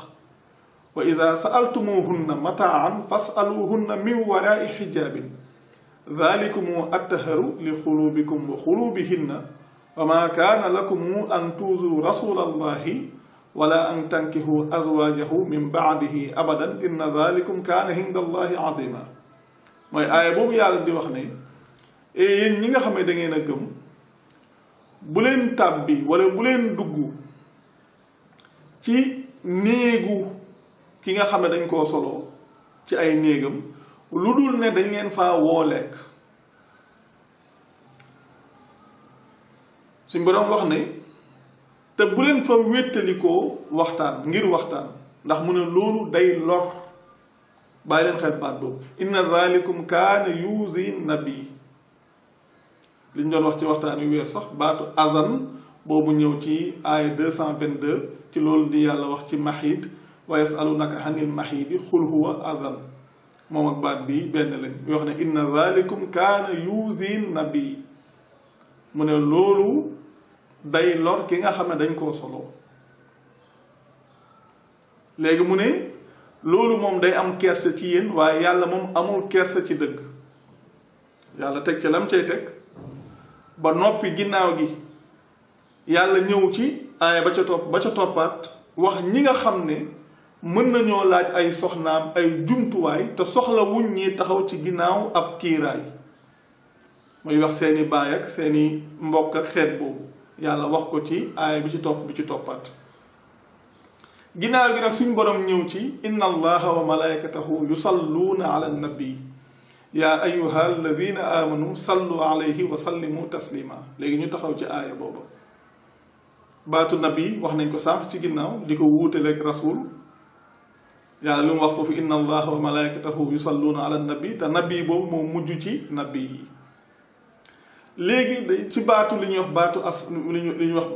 Speaker 1: wa ida saaltumuhunna mataan fasaluhunna min waraai xijaabin dalikum attaharu li xulubikum wa xulubihinna wa ma kaana lakum an tuuzu rasula allahi wala an tankihu azwajahu min baadihi abadan inna dalikum kaana inda allahi azima mooy aaya boobu yàlla di wax ne yéen ñi nga xam ne da ngeen a gëm bu leen tàbbi wala bu leen dugg ci néegu ki nga xam ne dañ koo soloo ci ay néegam lu dul ne dañ leen faa woo lekk suñ boroom wax ne te bu leen fa wéttalikoo waxtaan ngir waxtaan ndax mu ne loolu day lor bàyyi leen xel baat boobu inna zalikum kaana yuuzi nabi li ñu doon wax ci waxtaan yu wees sax baatu azan boobu ñëw ci aaya 222 ci loolu di yàlla wax ci mahid wa yasalunaka anil mahidi xul huwa azan moom ak baat bi benn lañ bi wax ne inna zalikum kaana yuuzi nabi mu ne loolu day lor ki nga xam ne dañ koo solo léegi mu ne loolu moom day am kersa ci yéen waaye yàlla moom amul kersa ci dëgg yàlla teg ca lam cay teg ba noppi ginnaaw gi yàlla ñëw ci aaya ba ca toppaat wax ñi nga xam ne mën nañoo laaj ay soxnaam ay jumtuwaay te soxla wuñ ñi taxaw ci ginnaaw ab kiiraay muy wax seeni baay ak seeni mbokk ak xeet boobu yàlla wax ko ci aaya bi ci toppaat ginnaaw gi nag suñ borom ñëw ci inna allaha wa malaikatahu yusalluuna ala nabi yaa ayyuha alladina amanu sallu alayhi wa sallimu taslima léegi ñu taxaw ci aaya booba baatu nabi wax nañ ko sànq ci ginnaaw di ko wuutaleeg rasul yàlla lu mu wax foofu inna allaha wa malaikatahu yusalluuna ala nabi te nabi boobu moo mujj ci nabi yi léegi ci baatu li ñuy wax baatu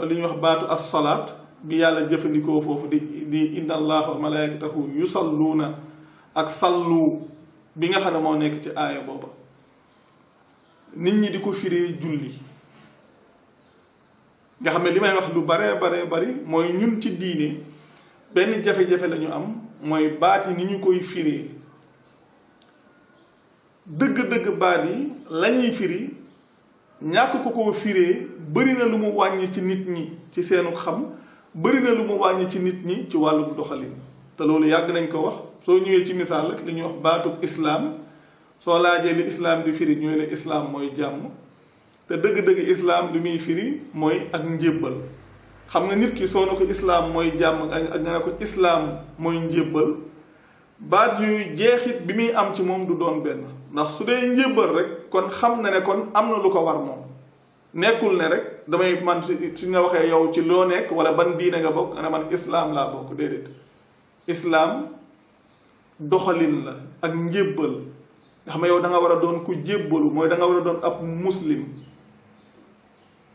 Speaker 1: li ñuy wax baatu as-salaat bi yàlla jëfandikoo foofu di inna allaha wa malaikatahu yusalluuna ak sallu bi nga xam ne moo nekk ci aaya booba nit ñi di ko firee julli nga xam ne li may wax lu bare bari mooy ñun ci diine benn jafe-jafe la ñu am mooy baat yi ni ñu koy firee dëgg-dëgg baat yi lañuy firi ñàkk ko koo firee bëri na lu mu wàññi ci nit ñi ci seenu xam bëri na lu mu wàññi ci nit ñi ci wàllu doxalin te loolu yàgg nañ ko wax soo ñëwee ci misaal rek li ñuy wax baatub islaam soo laajee li islaam di firi ñooy ne islaam mooy jàmm te dëgg-dëgg islaam li muy firi mooy ak njébbal xam nga nit ki soo ne ko islaam mooy jàmm ak nga ne ko islaam mooy njébbal baat yooyu jeexit bi muy am ci moom du doon benn ndax su dee njébbal rek kon xam na ne kon am na lu ko war moom nekkul ne rek damay man su nga waxee yow ci loo nekk wala ban diine nga bokk nga ne man islaam laa bokk déedéet islaam doxalin la ak njébbal nga xam ne yow da nga war a doon ku jébbalu mooy da nga war a doon ab muslim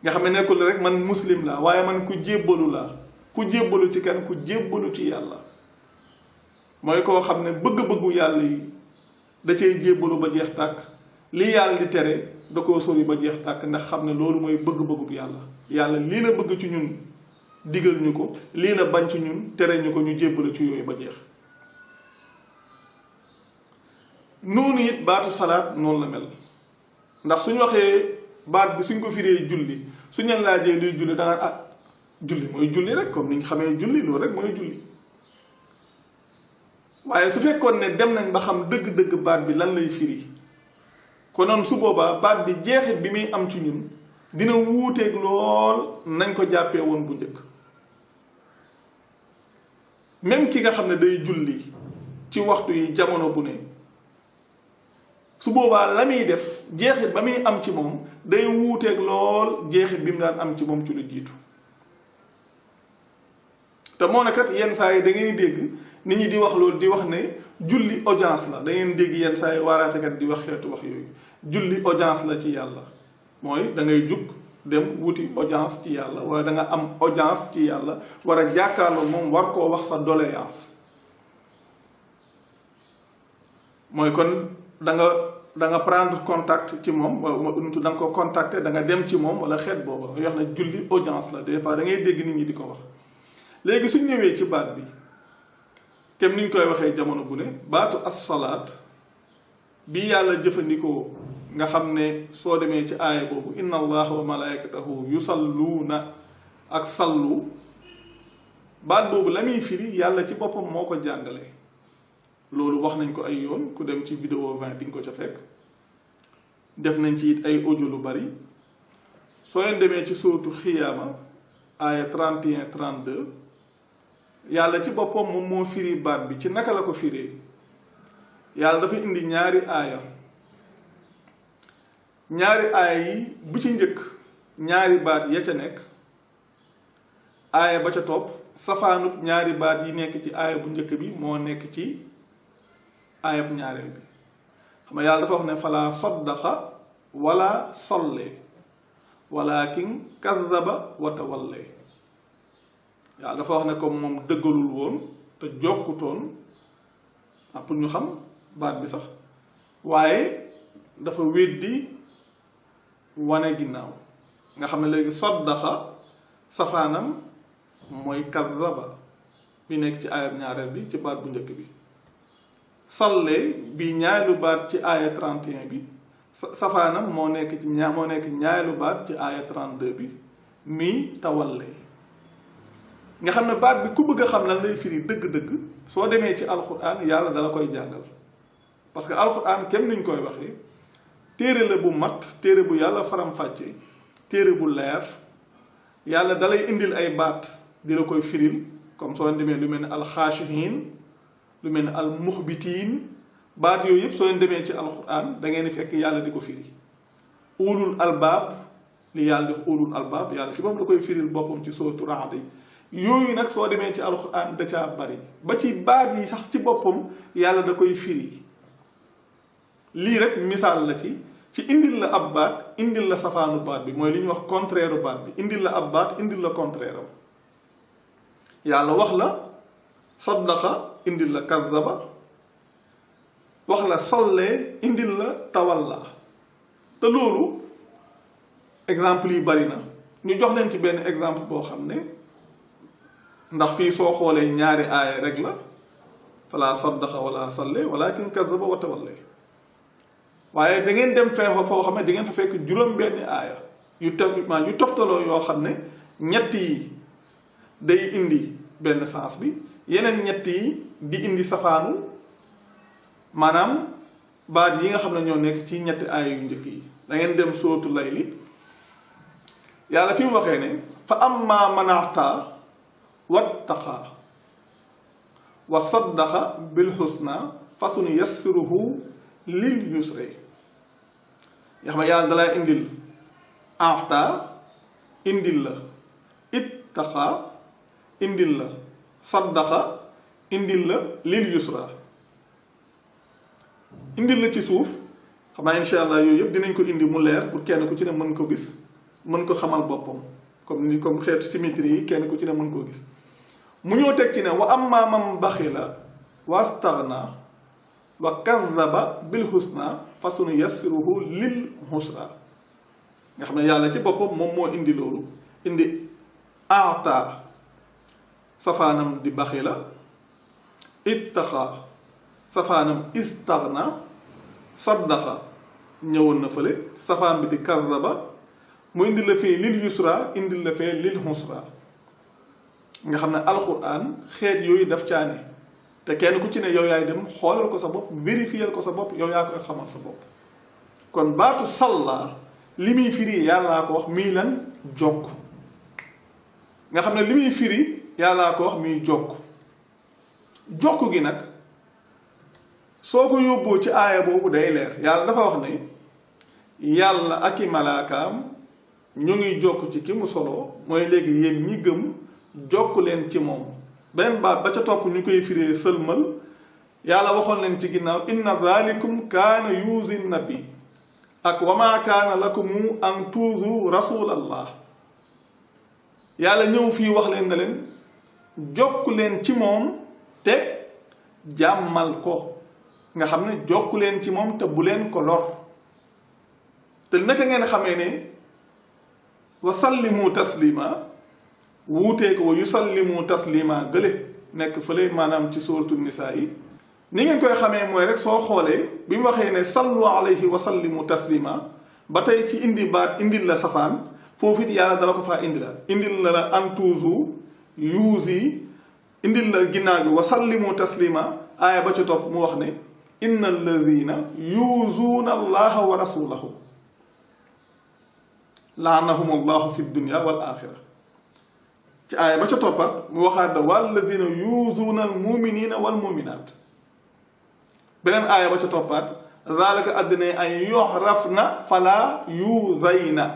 Speaker 1: nga xam ne nekkul rek man muslim laa waaye man ku jébbalu laa ku jébbalu ci kan ku jébbalu ci yàlla mooy koo xam ne bëgg-bëggu yàlla yi da cay jébbalu ba jeex tàkk li yàlla di tere da koo sori ba jeex tàkk ndax xam ne loolu mooy bëgg-bëggu yàlla yàlla lii la bëgg ci ñun digal ñu ko lii la bañ ci ñun tere ñu ko ñu jébbalu ci yooyu ba jeex noonu it baatu salaat noonu la mel ndax suñu waxee baat bi suñ ko firee julli suñu leen laajee luy julli danga ah julli mooy julli rek comme ni ñu xamee julli loolu rek mooy julli waaye su fekkoon ne dem nañ ba xam dëgg-dëgg baat bi lan lay firi konoon su boobaa baat bi jeexit bi muy am ci ñun dina wuuteeg lool nañ ko jàppee woon bu njëkk même ki nga xam ne day julli ci waxtu yi jamono bu ne su boobaa la muy def jeexit ba muy am ci moom day wuuteeg lool jeexit bi mu daan am ci moom ci lu jiitu te moo ne kat yenn saa yi da ngeen di dégg nit ñi di wax loolu di wax ne julli audience la da ngeen dégg yenn saa yi waaraatekat di wax xeetu wax yooyu julli audience la ci yàlla mooy da ngay jug dem wuti audience ci yàlla wala da nga am audience ci yàlla war a jàkkaarloo moom war koo wax sa doléance mooy kon da nga prendre contact ci moom da nga ko contacter da nga dem ci moom wala xeet boobu nga wax ne julli audience la des fois da ngay dégg nit ñi di ko wax léegi suñ ñëwee ci baat bi kem niñ koy waxee jamono bu ne baatu as-salaat bi yàlla jëfandikoo nga xam ne soo demee ci aaya boobu inna allaha wa malaikatahu yusalluuna ak sallu baat boobu la muy firi yàlla ci boppam moo ko jàngale loolu wax nañ ko ay yoon ku dem ci vidéo 20 di nga ko ca fekk def nañ ci it ay audio lu bari soo leen demee ci sóotu xiyaama aaya 31 32 yàlla ci boppam moom moo firi baat bi ci naka la ko firee yàlla dafa indi ñaari aaya yi bu ci njëkk ñaari baat ya ca nekk aaya ba ca topp safaanut ñaari baat yi nekk ci aaya bu njëkk bi moo nekk ci aayab ñaareel bi xam nga yàlla dafa wax ne fala saddaqa wala solle walakin kazzaba wa tawalla yàlla dafa wax ne comme moom dëggalul woon te jokkutoon pour ñu xam baat bi sax waaye dafa weddi wane ginnaaw nga xam ne léegi saddaqa safaanam mooy kazzaba bi nekk ci aayab ñaareel bi ci baat bu njëkk bi salle bi ñaareelu baat ci aaya 31 bi safaanam moo nekk ñaareelu baat ci aaya 32 bi mi tawalle nga xam ne baat bi ku bëgg a xam lan lay firi dëgg-dëgg soo demee ci alquran yàlla dala koy jàngal parce que alquran kenn niñ koy waxee téere la bu mat téere bu yàlla faram-fàcce téere bu leer yàlla dalay indil ay baat di la koy firil comme soo demee lu mel ne alxaashihin lu mel ne almuxbitiin baat yooyu yëpp soo leen demee ci alquran da ngeen di fekk yàlla di ko firi ulul albaab li yàlla di ulul albaab yàlla ci boppam la koy firil boppam ci sootu Ra'd yooyu nag soo demee ci alquran da caa bari ba ci baat yi sax ci boppam yàlla da koy firi lii rek misaal la ci indil la ab baat indil la safaanu baat bi mooy li ñuy wax contraire baat bi indil la ab baat indil la contraire am yàlla wax la saddaqa indil la kazzaba wax la sollee indil la tawalla te loolu exemple yi bari na ñu jox leen ci benn exemple boo xam ne ndax fii soo xoolee ñaari aaya rek la fala saddaqa wala salle walakin kazaba wa tawalla waaye da ngeen dem feexoo foo xam ne di ngeen fa fekk juróom benn aaya yu toftaloo yoo xam ne ñett yi day indi benn sens bi yeneen ñett yi di indi safaanu maanaam baat yi nga xam ne ñoo nekk ci ñetti aaya yu njëkk yi da ngeen dem sóotu layli yàlla fi mu waxee ne fa amma man a'taa wattaqa wa saddaqa bil husna fasanuyassiruhu lil yusri nga xam ne yàlla dalaa indil a'taa indil la ittaqa indil la saddaqa indil la lil yusra indil la ci suuf xam naa incha allah yooyu yëpp dinañ ko indi mu leer pour kenn ku ci ne mën ko gis mën ko xamal boppam comme xeetu symétrie yi kenn ku ci ne mën koo gis mu ñëw teg ci ne wa amma man baxila wastaghna wa kazzaba bil husna fasanuyassiruhu lil husra nga xam ne yàlla ci boppam moom moo indi loolu indi a'ta safaanam di baxila ittaqa safaanam istaghna saddaqa ñëwoon na fële safaan bi di kazzaba mu indi la fee lil yusra indi la fee lil husra nga xam ne alquran xeet yooyu daf caane te kenn ku ci ne yow yaay dem xoolal ko sa bopp vérifier ko sa bopp yow yaa koy xamal sa bopp kon baatu salla li muy firi yàllaa ko wax mii lan jokk nga xam ne li muy firi yàllaa ko wax muy jokk gi nag soo ko yóbboo ci aaya boobu day leer yàlla dafa wax ne yàlla ak i malaakaam ñu ngi jokk ci ki mu solo mooy léegi yéen ñi gëm jokk leen ci moom beneen baat ba ca topp ñu koy firee sëlmal yàlla waxoon leen ci ginnaaw inna dhalikum kaana yuzi nabi ak wa ma kaana lakum an tuuzu rasulallah yàlla ñëw fii wax leen na leen jokk leen ci moom te jàmmal ko nga xam ne jokk leen ci moom te bu leen ko lor te naka ngeen xamee ne wa sallimu taslima wuutee ko wa yusallimu taslima gële nekk fële maanaam ci suuratu nisaa yi ni ngeen koy xamee mooy rek soo xoolee bi mu waxee ne sallu alayhi wa sallimu taslima ba tey ci indi baat indil la safaan foofu it yàlla dala ko faa indi la indil la la antuuzu yuusi indil la ginnaaw gi wa sallimu taslima aaya ba ca topp mu wax ne inna alladina yuuzuuna allaha wa rasulahu laanahum allahu fi dunya wal axira ci aaya ba ca toppat mu waxaat da walladina yuuzuuna almuminina walmuminat beneen aaya ba ca toppaat zalika addina an yuxrafna fala yuuzayna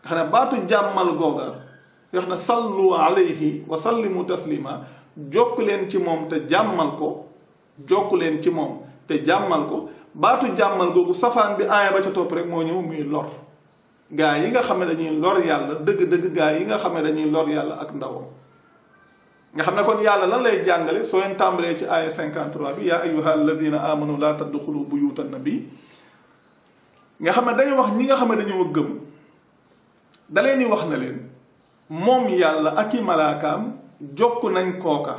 Speaker 1: nga xam ne baatu jàmmal googa wax na sallu alayhi wa sallimu taslima jokk leen ci moom te jàmmal ko jokk leen ci moom te jàmmal ko baatu jàmmal googu safaan bi aaya ba ca topp rek moo ñëw muy lor gaa yi nga xam ne dañuy lor yàlla dëgg-dëgg gaa yi nga xam ne dañuy lor yàlla ak ndawam nga xam ne kon yàlla lan lay jàngale soo leen tàmbalee ci aaya 53 bi yaa ayyuha alladina amanu laa tadxulu buyuta nabi nga xam ne day wax ñi nga xam ne dañoo gëm da leen di wax na leen moom yàlla ak i malaakaam jokk nañ kooka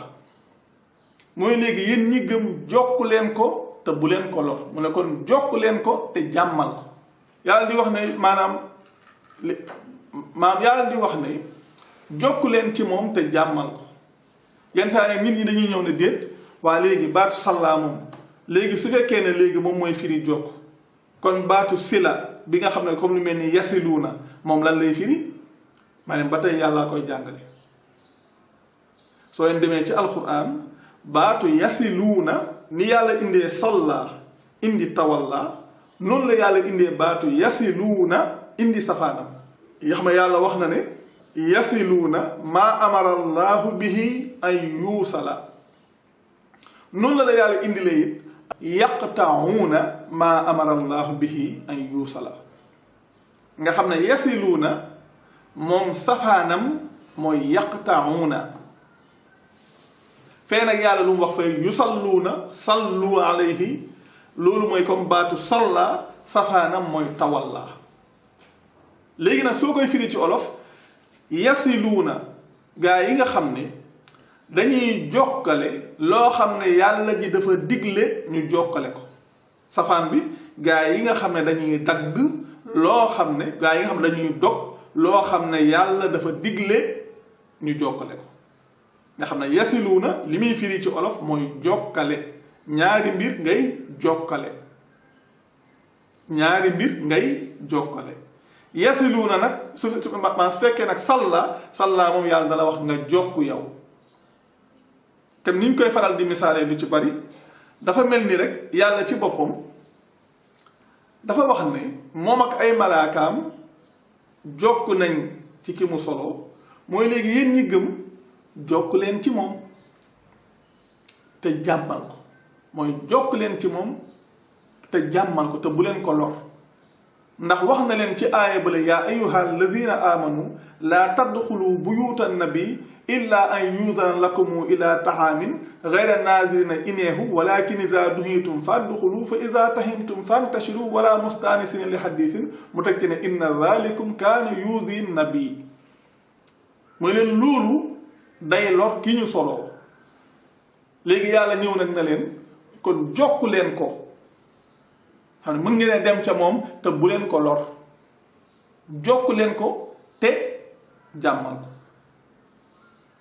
Speaker 1: mooy léegi yéen ñi gëm jokk leen ko te bu leen ko lor mu ne kon jokk leen ko te jàmmal ko yàlla di wax ne maanaam yàlla di wax ne jokk leen ci moom te jàmmal ko yenn saa ne nit ñi dañuy ñëw ne déet waa léegi baatu sallaa moom léegi su fekkee ne léegi moom mooy firi jokk kon baatu sila bi nga xam ne comme lu mel ni yasiluuna moom lan lay firi maanaam ba tey yàllaa koy jàngale soo leen demee ci alquran baatu yasiluuna ni yàlla indee salla indi tawalla noonu la yàlla indee baatu yasiluuna indi safaanam yoo xam ne yàlla wax na ne yasiluuna maa amara allahu bihi ay yuusala noonu la yàlla indilee it yaqta'uuna maa amara allahu bihi ay yuusala nga xam ne yasiluuna moom safaanam mooy yaqta'uuna fee nag yàlla lu mu wax fay yusalluuna sallu alayhi loolu mooy comme baatu salla safaanam mooy tawalla léegi nag soo koy firi ci olof yasiluuna gaa yi nga xam ne dañuy jokkale loo xam ne yàlla ji dafa digle ñu jokkale ko safaan bi gaa yi nga xam ne dañuy dagg loo xam ne gaa yi nga xam ne dañuy dog loo xam ne yàlla dafa digle ñu jokkale ko nga xam ne yasiluuna li muy firi ci olof mooy jokkale ñaari mbir ngay jokkale ñaari mbir ngay jokkale yasiluuna nag su fekkee nag salla moom yàlla dala wax nga jokku yow te ni ñu koy faral di misaale du ci bari dafa mel ni rek yàlla ci boppam dafa wax ne moom ak ay malaakaam jokk nañ ci ki mu solo mooy léegi yéen ñi gëm jokk leen ci moom te jàmmal ko mooy jokk leen ci moom te jàmmal ko te bu leen ko lor ndax wax na leen ci aaya bale yaa ayyuha alladina amanu laa tadxulu buyuta nabi illa an yudana lakumu ila taxaamin gayra naazirina ineehu walakin iza duhitum fadxulu fa iza tahimtum fantashiru wala mustanisina li hadisin mu teg ci ne inna zalikum kaana yuzi nabi mooy leen loolu day lor ki ñu soloo léegi yàlla ñëw nag na leen kon jokk leen ko xam ne mën ngeen dem ca moom te bu leen ko lor jokk leen ko te jàmmal ko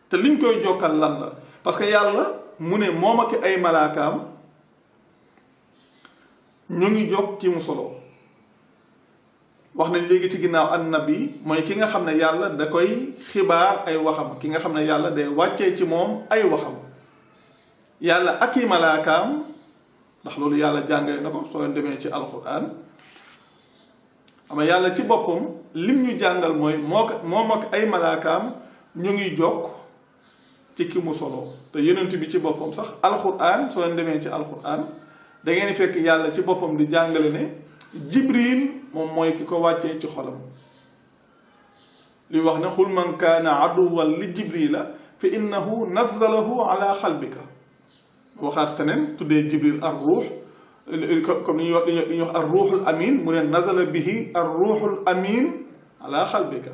Speaker 1: te liñ koy jokkal lan la parce que yàlla mu ne moom ak ay malaakaam ñu ngi jokk ci mu solo wax nañ léegi ci ginnaaw annabi mooy ki nga xam ne yàlla da koy xibaar ay waxam ki nga xam ne yàlla day wàccee ci moom ay waxam yàlla ak i malaakaam ndax loolu yàlla jàngale na ko soo leen demee ci alquran ama yàlla ci boppam lim ñu jàngal mooy moom ak ay malaakaam ñu ngi jokk ci ki mu solo te yonent bi ci boppam sax alquran soo leen demee ci alquran da ngeen fekk yàlla ci boppam di jàngale ne jibril moom mooy ki ko wàccee ci xolam li wax ne xul man kaana aduwan li jibrila fa innahu nazzalahu ala xalbika waxaat feneen tuddee jibril ar ruux comme li ñuy wax ar ruuxul amin mu ne nazala bihi ar ruuxul amin ala xalbika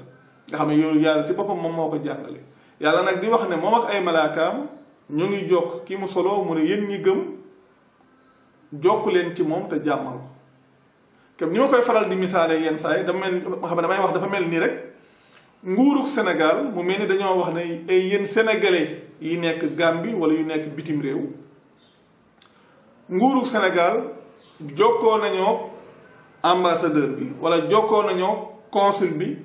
Speaker 1: nga xam ne yow yàlla ci boppam moom moo ko jàngale yàlla nag di wax ne moom ak ay malaakaam ñu ngi jokk ki mu solo mu ne yéen ñi gëm jokk leen ci moom te jàmmal ko comme ni ma koy faral di misaale yenn saa yi damay wax dafa mel nii rek nguurug Sénégal mu mel ni dañoo wax ne ay yéen sénégalais yi nekk Gambie wala yu nekk bitim réew nguurug Sénégal jokkoo nañoo ambassadeur bi wala jokkoo nañoo consul bi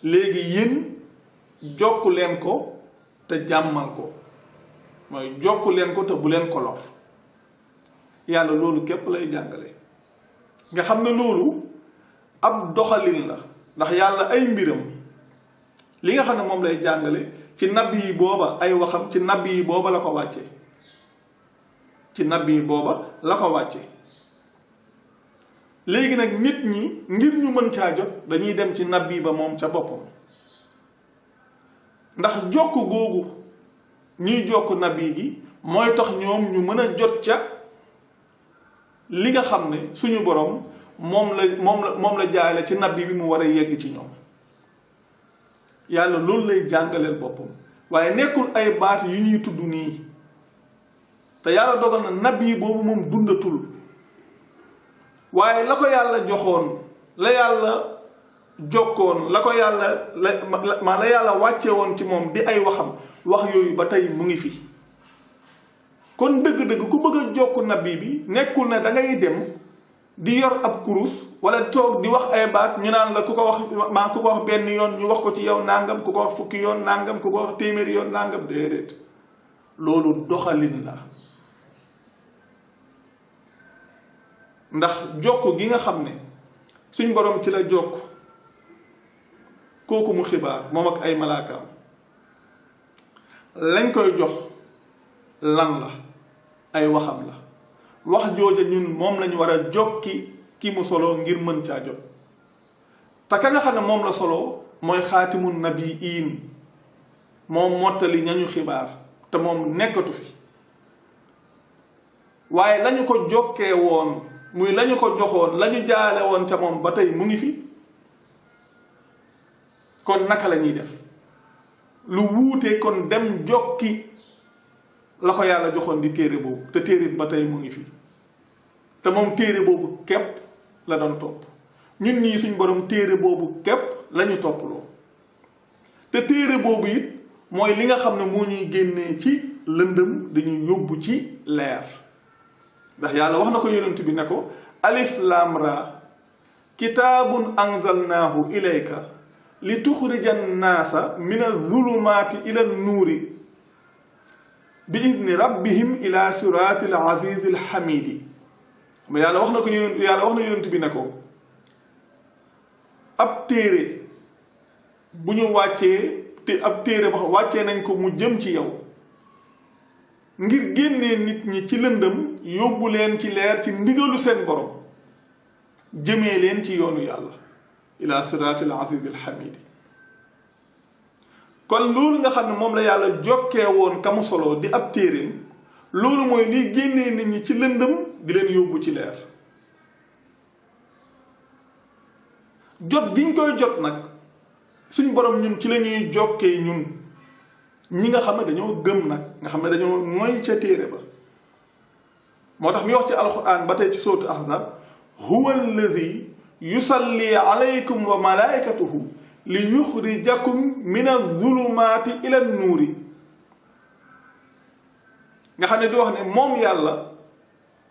Speaker 1: léegi yéen jokk leen ko te jàmmal ko mooy jokk leen ko te bu leen ko lor yàlla loolu képp lay jàngale nga xam ne loolu ab doxalin la ndax yàlla ay mbiram li nga xam ne moom lay jàngale ci nabi yi booba ay waxam ci nabi yi booba la ko wàcce ci nabi yi booba la ko wàcce léegi nag nit ñi ngir ñu mën caa jot dañuy dem ci nabi ba moom ca boppam ndax jokk googu ñuy jokk nabi gi mooy tax ñoom ñu mën a jot ca li nga xam ne suñu borom moom la jaarale ci nabi bi mu war a yegg ci ñoom yàlla loolu lay jàngaleel boppam waaye nekkul ay baat yu ñuy tudd nii te yàlla dogal na nabi boobu moom dundatul waaye la ko yàlla joxoon la yàlla jokkoon la ko yàlla la yàlla wàcce woon ci moom di ay waxam wax yooyu ba tey mu ngi fi kon dëgg-dëgg ku bëgg a jokk nabi bi nekkul ne da ngay dem di yor ab kurus wala toog di wax ay baat ñu naan la ku ko wax benn yoon ñu wax ko ci yow nangam ku ko wax fukki yoon nangam ku ko wax téeméeri yoon nangam déedéet loolu doxalin la ndax jokk gi nga xam ne suñ borom ci la jokk kooku mu xibaar moom ak ay malaakaam lañ koy jox lan la ay waxam la wax jooja ñun moom lañu war a jokki ki mu solo ngir mën caa jot te ka nga xam ne moom la solo mooy xaatimun nabiyiin moom mottali ñañu xibaar te moom nekkatu fi waaye lañu ko jokkee woon muy lañu ko joxoon lañu jaale woon ca moom ba tey mu ngi fi. kon naka la ñuy def lu wuute kon dem jokki la ko yàlla joxoon di téere boobu te téere ba tey mu ngi fi te moom téere boobu képp la doon topp ñun ñii suñ borom téere boobu képp la ñu topploo te téere boobu it mooy li nga xam ne moo ñuy génnee ci lëndëm dañuy yóbbu ci leer ndax yàlla wax na ko yonent bi ne ko alif lam ra kitaabun anzalnaahu ilayka li tuxrija annaasa min azulumaati ila nuuri bi idni rabbihim ila siraati al azizi al hamidi yàlla wax na ko yonent bi ne ko ab téere bu ñu wàccee te ab téere ba wàccee nañ ko mu jëm ci yow ngir génnee nit ñi ci lëndëm yóbbu leen ci leer ci ndigalu seen borom jëmee leen ci yoonu yàlla ila siraati al azizi al hamidi kon loolu nga xam ne moom la yàlla jokkee woon kamu solo di ab téereem loolu mooy liy génnee nit ñi ci lëndëm di leen yóbbu ci leer jot giñ koy jot nag suñ borom ñun ci la ñuy jokkee ñun ñi nga xam ne dañoo gëm nag nga xam ne dañoo mooy ca téere ba moo tax mi wax ci alquran ba tey ci sóotu ahzab huwa alladi yusalli alaykum wa malaikatuhu li yuxrijakum min azulumaati ila nuuri nga xam ne di wax ne moom yàlla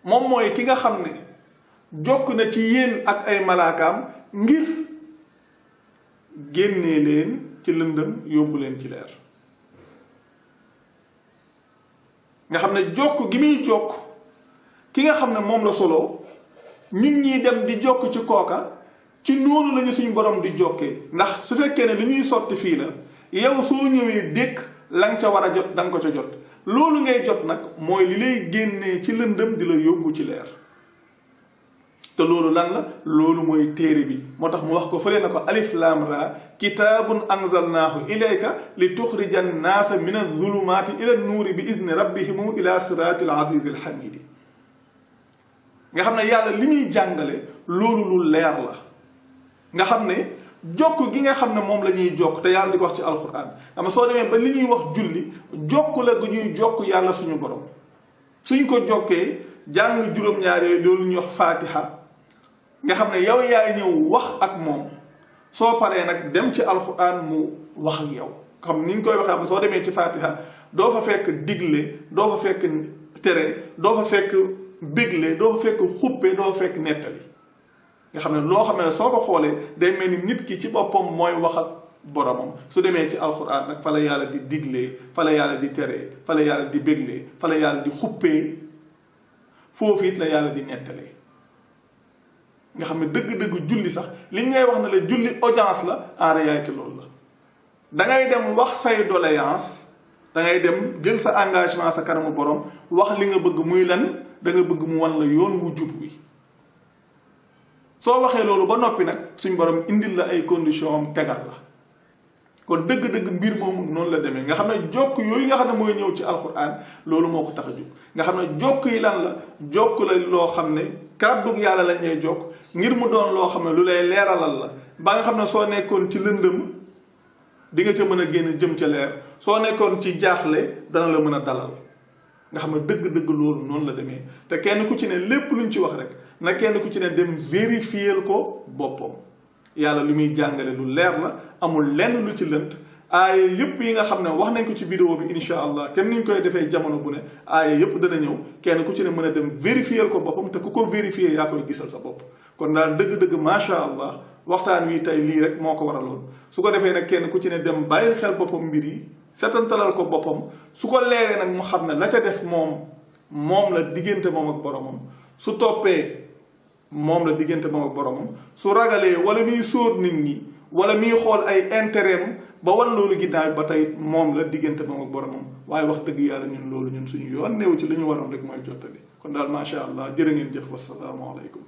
Speaker 1: moom mooy ki nga xam ne jokk na ci yéen ak ay malaakaam ngir génnee leen ci lëndëm yóbbu leen ci leer nga xam ne jokk gi muy jokk ki nga xam ne moom la solo ñun ñiy dem di jokk ci kooka ci noonu lañu suñu borom di jokkee ndax su fekkee ne li ñuy sotti fii la yow soo ñëwee dékk la nga ca war a jot da nga ko ca jot loolu ngay jot nag mooy li lay génnee ci lëndëm di la yóbbu ci leer te loolu lan la loolu mooy téere bi moo tax mu wax ko fële na ko alif lam ra kitaabun anzalnaahu ilayka li tuxrija annaasa min azulumaati ila nuuri bi idni rabbihim ila siraati al azizi al hamidi nga xam ne yàlla li muy jàngale loolu lu leer la nga xam ne jokk gi nga xam ne moom la ñuy jokk te yàlla di ko wax ci alquran ama soo demee ba li ñuy wax julli jokk la gu ñuy jokk yàlla suñu borom suñ ko jokkee jàng juróom-ñaar yooyu loolu ñuy wax fatiha nga xam ne yow yaay ñëw wax ak moom soo paree nag dem ci alquran mu wax ak yow xam ni ñu koy waxee am soo demee ci fatiha doo fa fekk digle doo fa fekk tere doo fa fekk bégle doo fa fekk xuppe doo fa fekk nettali nga xam ne loo xam ne soo ko xoolee day mel ni nit ki ci boppam mooy wax ak boromam su demee ci alxuraan nag fa la yàlla di diglee fa la yàlla di teree fa la yàlla di béglee fa la yàlla di xuppee foofu it la yàlla di nettalee nga xam ne dëgg-dëgg julli sax li ngay wax ne la julli audience la en réalité loolu la da ngay dem wax say doléance da ngay dem jël sa engagement sa kanamu borom wax li nga bëgg muy lan da nga bëgg mu wan la yoon wu jub wi soo waxee loolu ba noppi nag suñ borom indil la ay conditions am tegal la kon dëgg-dëgg mbir moomu noonu la demee nga xam ne jokk yooyu nga xam ne mooy ñëw ci alquran loolu moo ko tax a jóg nga xam ne jokk yi lan la jokk la loo xam ne kàddug yàlla lañ lay jokk ngir mu doon loo xam ne lu lay leeralal la ba nga xam ne soo nekkoon ci lëndëm di nga ca mën a génn jëm ca leer soo nekkoon ci jaaxle dana la mën a dalal nga xam ne dëgg-dëgg loolu noonu la demee te kenn ku ci ne lépp luñ ci wax rek na kenn ku ci ne dem vérifier ko boppam yàlla lu muy jàngale lu leer la amul lenn lu ci lënt aaya yëpp yi nga xam ne wax nañ ko ci vidéo bi incha allah kenn niñ koy defee jamono bu ne aaya yëpp dana ñëw kenn ku ci ne mën a dem vérifier ko boppam te ku ko vérifier yaa koy gisal sa bopp kon daal dëgg-dëgg macha allah waxtaan wi tey lii rek moo ko waraloon su ko defee nag kenn ku ci ne dem bàyyi xel boppam mbir yi setantalal ko boppam su ko leeree nag mu xam ne la ca des moom la diggante moom ak boromam su toppee moom la diggante moom ak boromam su ragalee wala muy sóor nit ñi wala muy xool ay intérêt ba wan loolu ginnaaw ba tey moom la diggante moom ak boromam waaye wax dëgg yàlla ñun loolu ñun suñu yoon néew ci li ñu waroon rek mooy jottali kon daal macha allah jërë ngeen jëf wassalaamu aleykum